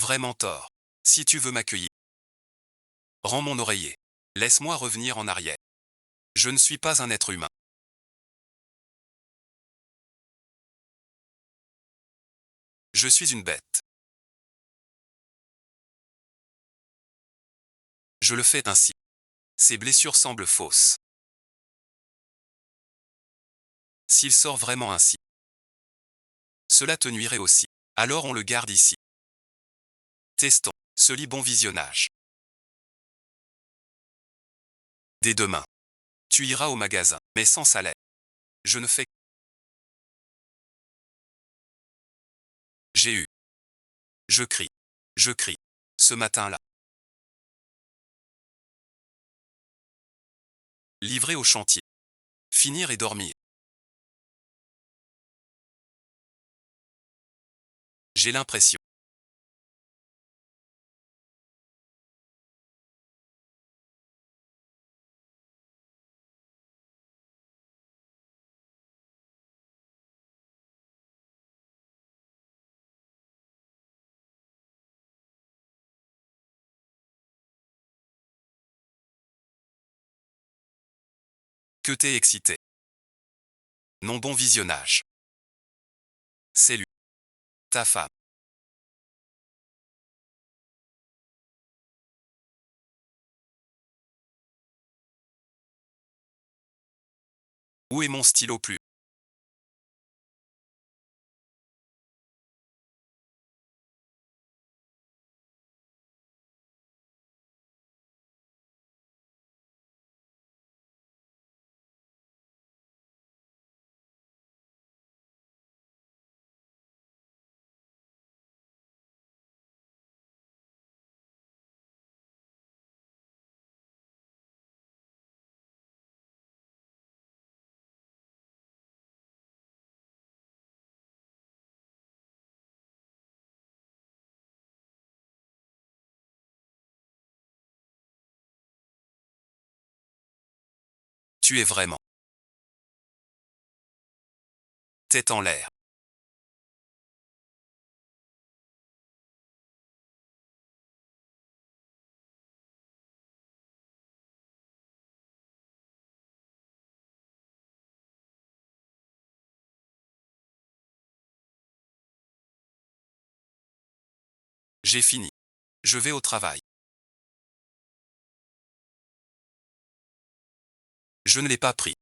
vraiment tort. Si tu veux m'accueillir, rends mon oreiller. Laisse-moi revenir en arrière. Je ne suis pas un être humain. Je suis une bête. Je le fais ainsi. Ces blessures semblent fausses. S'il sort vraiment ainsi, cela te nuirait aussi. Alors on le garde ici. Testons. Ce lit bon visionnage. Dès demain, tu iras au magasin, mais sans salaire. Je ne fais. J'ai eu. Je crie. Je crie. Ce matin-là. Livré au chantier. Finir et dormir. J'ai l'impression. Que t'es excité. Non bon visionnage. C'est lui. Ta femme. Où est mon stylo plus? Tu es vraiment. Tête en l'air. J'ai fini. Je vais au travail. Je ne l'ai pas pris.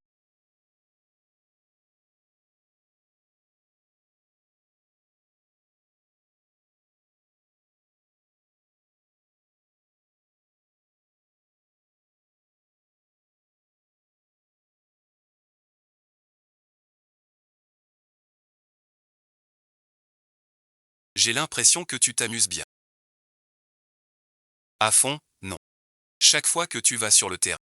J'ai l'impression que tu t'amuses bien. À fond, non. Chaque fois que tu vas sur le terrain.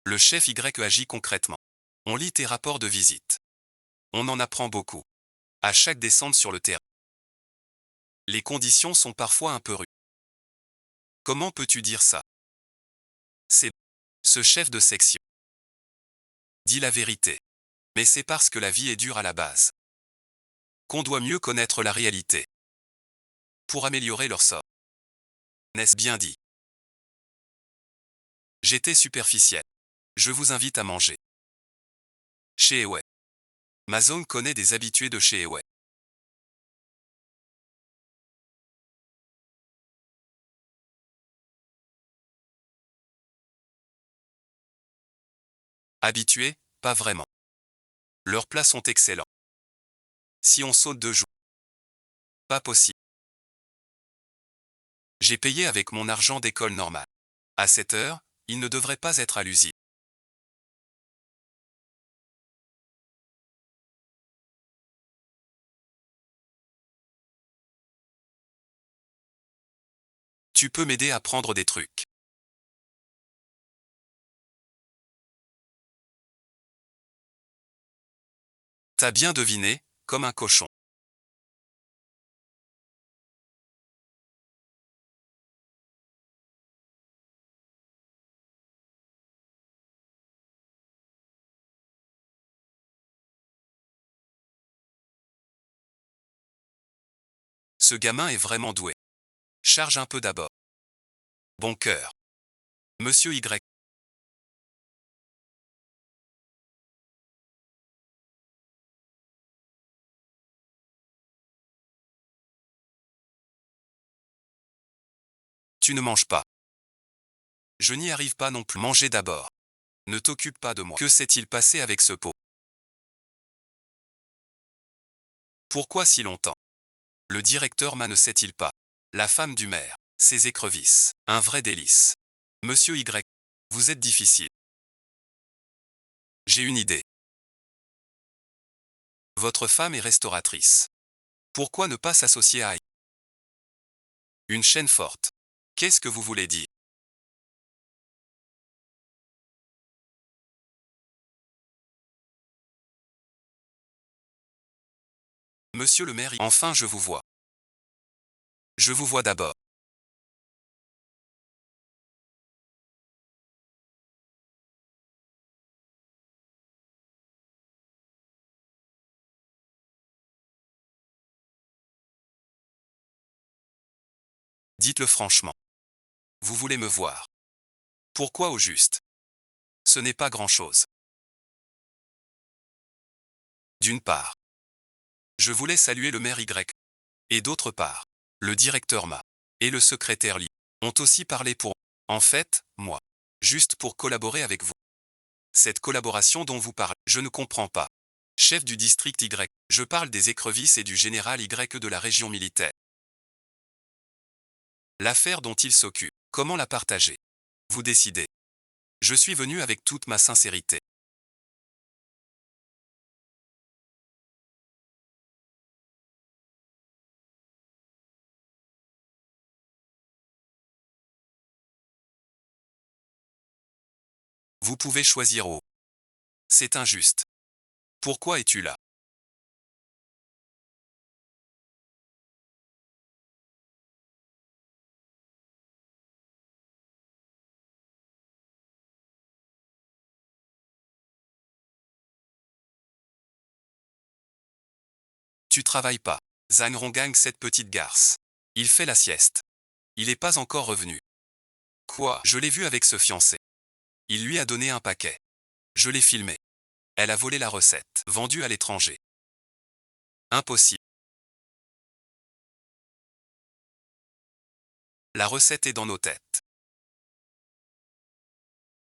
Le chef Y agit concrètement. On lit tes rapports de visite. On en apprend beaucoup. À chaque descente sur le terrain. Les conditions sont parfois un peu rudes. Comment peux-tu dire ça? C'est ce chef de section. Dis la vérité. Mais c'est parce que la vie est dure à la base. Qu'on doit mieux connaître la réalité. Pour améliorer leur sort. N'est-ce bien dit? J'étais superficiel. Je vous invite à manger. Chez Eway. Ma zone connaît des habitués de chez Eway. Habitués, pas vraiment. Leurs plats sont excellents. Si on saute 2 jours. Pas possible. J'ai payé avec mon argent d'école normale. À cette heure, il ne devrait pas être à l'usine. Tu peux m'aider à prendre des trucs. T'as bien deviné, comme un cochon. Ce gamin est vraiment doué. Charge un peu d'abord. Bon cœur. Monsieur Y. Tu ne manges pas. Je n'y arrive pas non plus. Manger d'abord. Ne t'occupe pas de moi. Que s'est-il passé avec ce pot? Pourquoi si longtemps? Le directeur ne sait-il pas? La femme du maire. Ses écrevisses. Un vrai délice. Monsieur Y. Vous êtes difficile. J'ai une idée. Votre femme est restauratrice. Pourquoi ne pas s'associer à une chaîne forte? Qu'est-ce que vous voulez dire? Monsieur le maire, enfin je vous vois. Je vous vois d'abord. Dites-le franchement. Vous voulez me voir. Pourquoi au juste? Ce n'est pas grand-chose. D'une part, je voulais saluer le maire Y. Et d'autre part, le directeur Ma et le secrétaire Li ont aussi parlé pour, en fait, moi. Juste pour collaborer avec vous. Cette collaboration dont vous parlez, je ne comprends pas. Chef du district Y, je parle des écrevisses et du général Y de la région militaire. L'affaire dont il s'occupe, comment la partager? Vous décidez. Je suis venu avec toute ma sincérité. Vous pouvez choisir au. C'est injuste. Pourquoi es-tu là? Tu travailles pas. Zhang Rongang cette petite garce. Il fait la sieste. Il n'est pas encore revenu. Quoi? Je l'ai vu avec ce fiancé. Il lui a donné un paquet. Je l'ai filmé. Elle a volé la recette, vendue à l'étranger. Impossible. La recette est dans nos têtes.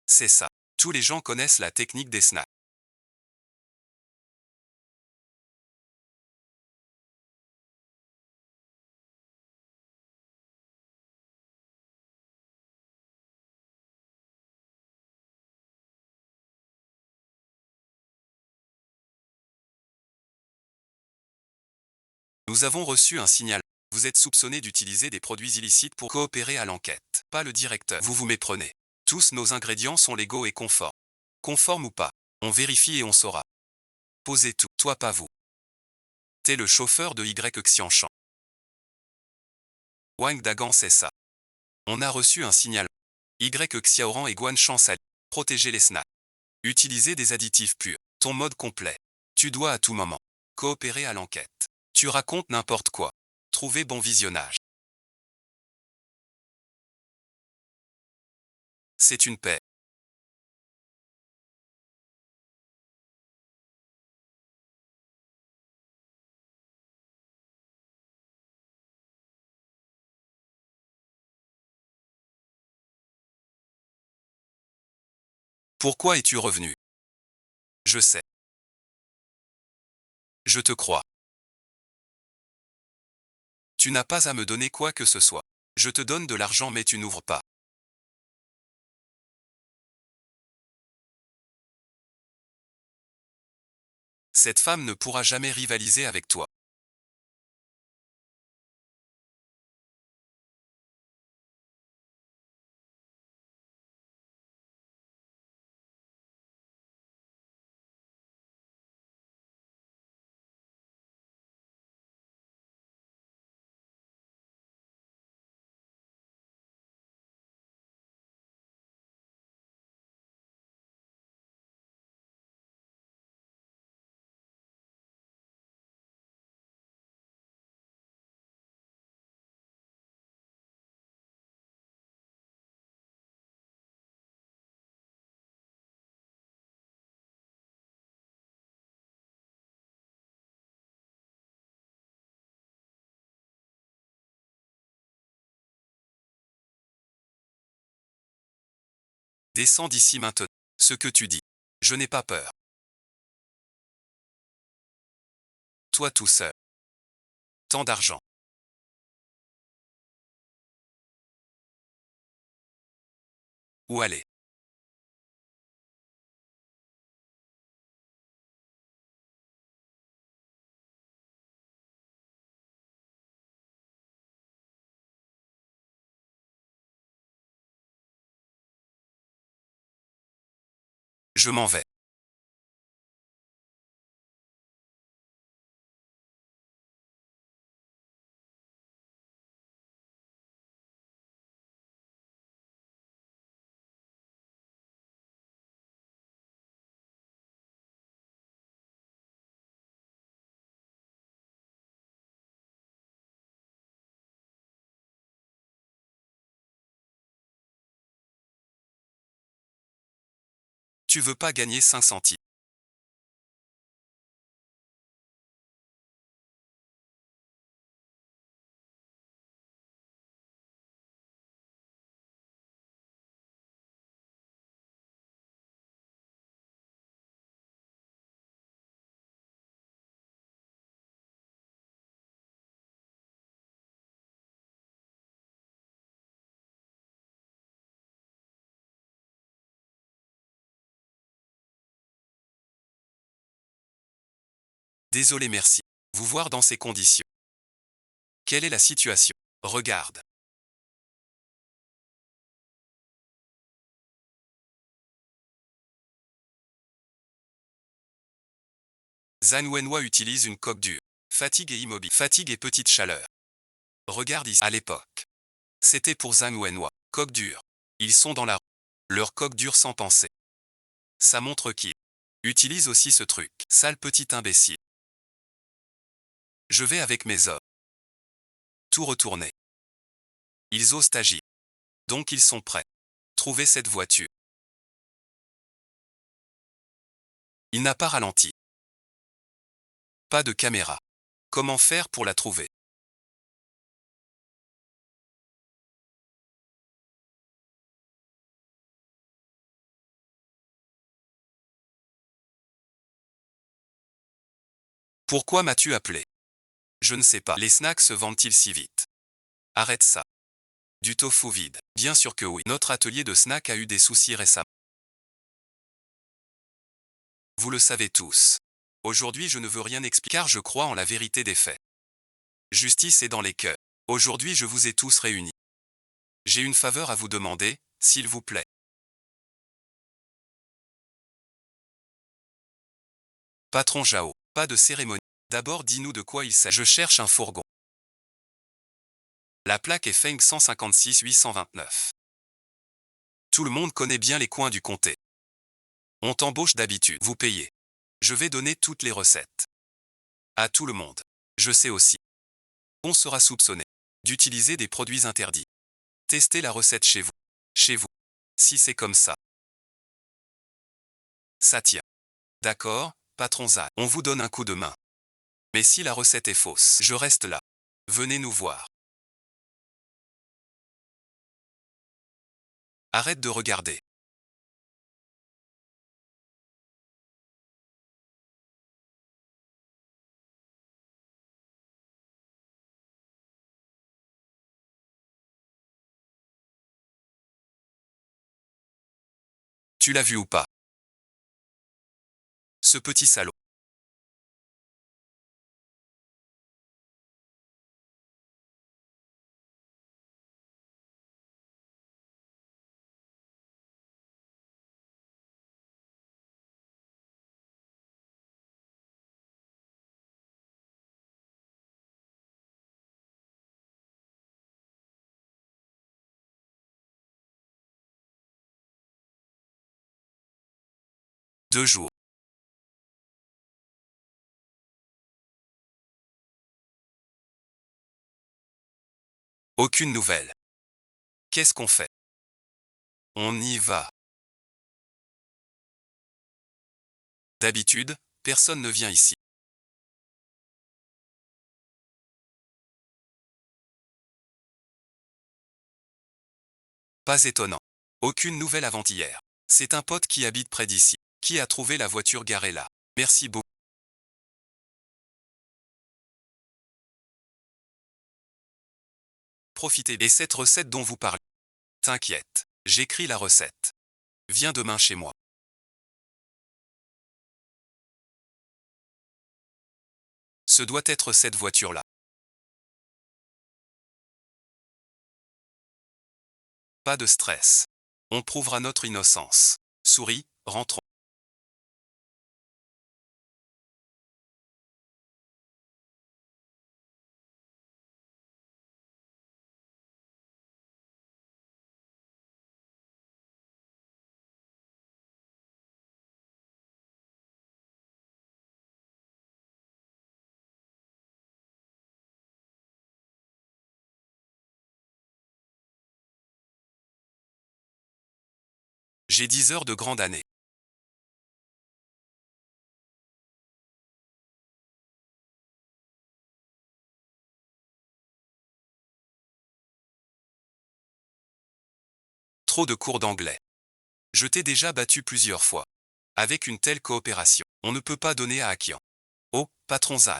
C'est ça. Tous les gens connaissent la technique des snacks. Nous avons reçu un signal. Vous êtes soupçonné d'utiliser des produits illicites pour coopérer à l'enquête. Pas le directeur. Vous vous méprenez. Tous nos ingrédients sont légaux et conformes. Conformes ou pas. On vérifie et on saura. Posez tout. Toi pas vous. T'es le chauffeur de Y Xianchan. Wang Dagan c'est ça. On a reçu un signal. Y Xiaoran et Guan Shan Sali. Protéger les snacks. Utiliser des additifs purs. Ton mode complet. Tu dois à tout moment coopérer à l'enquête. Tu racontes n'importe quoi. Trouver bon visionnage. C'est une paix. Pourquoi es-tu revenu? Je sais. Je te crois. Tu n'as pas à me donner quoi que ce soit. Je te donne de l'argent mais tu n'ouvres pas. Cette femme ne pourra jamais rivaliser avec toi. Descends d'ici maintenant. Ce que tu dis. Je n'ai pas peur. Toi tout seul. Tant d'argent. Où aller? Je m'en vais. Tu veux pas gagner 5 centimes. Désolé, merci. Vous voir dans ces conditions. Quelle est la situation? Regarde. Zhang Wenhua utilise une coque dure. Fatigue et immobile. Fatigue et petite chaleur. Regarde ici. À l'époque. C'était pour Zhang Wenhua. Coque dure. Ils sont dans la rue. Leur coque dure sans penser. Ça montre qu'ils utilisent aussi ce truc. Sale petit imbécile. Je vais avec mes hommes. Tout retourner. Ils osent agir. Donc ils sont prêts. Trouver cette voiture. Il n'a pas ralenti. Pas de caméra. Comment faire pour la trouver? Pourquoi m'as-tu appelé? Je ne sais pas. Les snacks se vendent-ils si vite? Arrête ça. Du tofu vide. Bien sûr que oui. Notre atelier de snacks a eu des soucis récemment. Vous le savez tous. Aujourd'hui je ne veux rien expliquer car je crois en la vérité des faits. Justice est dans les cœurs. Aujourd'hui je vous ai tous réunis. J'ai une faveur à vous demander, s'il vous plaît. Patron Jao, pas de cérémonie. D'abord dis-nous de quoi il s'agit. Je cherche un fourgon. La plaque est Feng 156 829. Tout le monde connaît bien les coins du comté. On t'embauche d'habitude. Vous payez. Je vais donner toutes les recettes. À tout le monde. Je sais aussi. On sera soupçonné d'utiliser des produits interdits. Testez la recette chez vous. Chez vous. Si c'est comme ça. Ça tient. D'accord, patron Za. On vous donne un coup de main. Mais si la recette est fausse, je reste là. Venez nous voir. Arrête de regarder. Tu l'as vu ou pas? Ce petit salaud. Deux jours. Aucune nouvelle. Qu'est-ce qu'on fait? On y va. D'habitude, personne ne vient ici. Pas étonnant. Aucune nouvelle avant-hier. C'est un pote qui habite près d'ici. Qui a trouvé la voiture garée là? Merci beaucoup. Profitez. Et cette recette dont vous parlez? T'inquiète. J'écris la recette. Viens demain chez moi. Ce doit être cette voiture-là. Pas de stress. On prouvera notre innocence. Souris, rentrons. J'ai 10 heures de grande année. Trop de cours d'anglais. Je t'ai déjà battu plusieurs fois. Avec une telle coopération, on ne peut pas donner à Akian. Oh, patron Zan.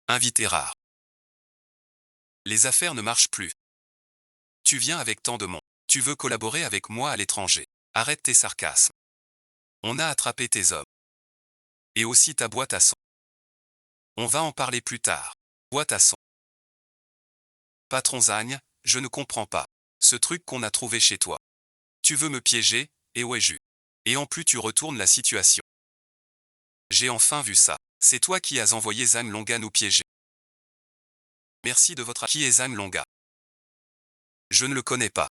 Invité rare. Les affaires ne marchent plus. Tu viens avec tant de monde. Tu veux collaborer avec moi à l'étranger. Arrête tes sarcasmes. On a attrapé tes hommes. Et aussi ta boîte à son. On va en parler plus tard. Boîte à son. Patron Zagne, je ne comprends pas. Ce truc qu'on a trouvé chez toi. Tu veux me piéger, et ouais jus. Et en plus tu retournes la situation. J'ai enfin vu ça. C'est toi qui as envoyé Zang Longa nous piéger. Merci de votre... Qui est Zang Longa? Je ne le connais pas.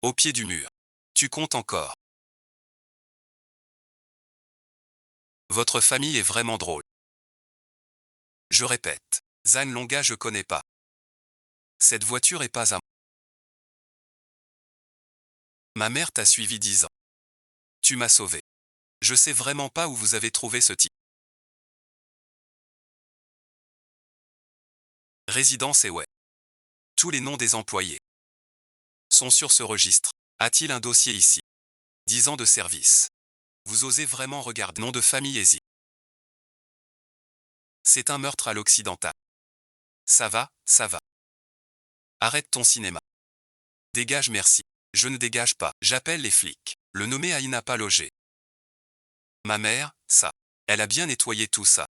Au pied du mur. Tu comptes encore. Votre famille est vraiment drôle. Je répète. Zang Longa je connais pas. Cette voiture est pas à... Ma mère t'a suivi 10 ans. Tu m'as sauvé. Je sais vraiment pas où vous avez trouvé ce type. Résidence et ouais. Tous les noms des employés sont sur ce registre. A-t-il un dossier ici? 10 ans de service. Vous osez vraiment regarder nom de famille Ezi. C'est un meurtre à l'occidental. Ça va, ça va. Arrête ton cinéma. Dégage merci. Je ne dégage pas. J'appelle les flics. Le nommé Aïe n'a pas logé. Ma mère, ça. Elle a bien nettoyé tout ça.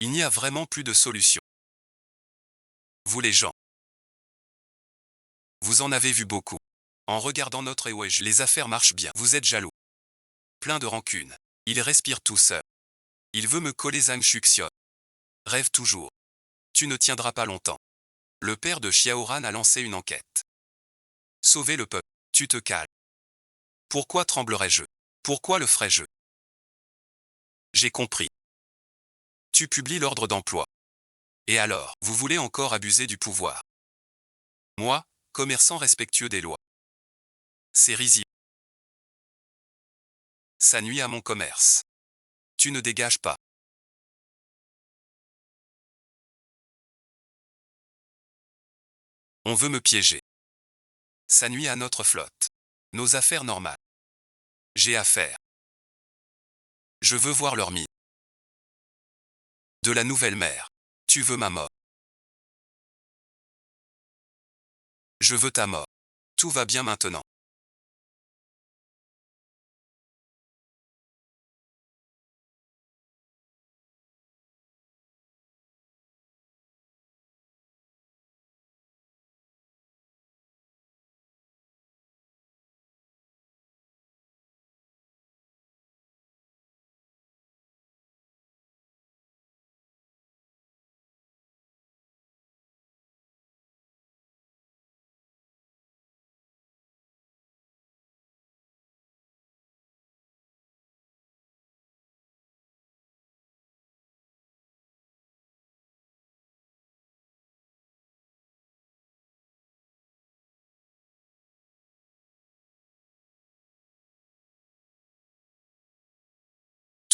Il n'y a vraiment plus de solution. Vous les gens. Vous en avez vu beaucoup. En regardant notre EWEJ, les affaires marchent bien. Vous êtes jaloux. Plein de rancune. Il respire tout seul. Il veut me coller Zhang Shuxion. Rêve toujours. Tu ne tiendras pas longtemps. Le père de Xiaoran a lancé une enquête. Sauver le peuple. Tu te calmes. Pourquoi tremblerais-je? Pourquoi le ferais-je? J'ai compris. Tu publies l'ordre d'emploi. Et alors, vous voulez encore abuser du pouvoir? Moi, commerçant respectueux des lois. C'est risible. Ça nuit à mon commerce. Tu ne dégages pas. On veut me piéger. Ça nuit à notre flotte. Nos affaires normales. J'ai affaire. Je veux voir leur mine. De la nouvelle mère. Tu veux ma mort. Je veux ta mort. Tout va bien maintenant.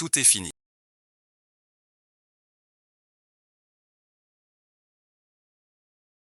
Tout est fini.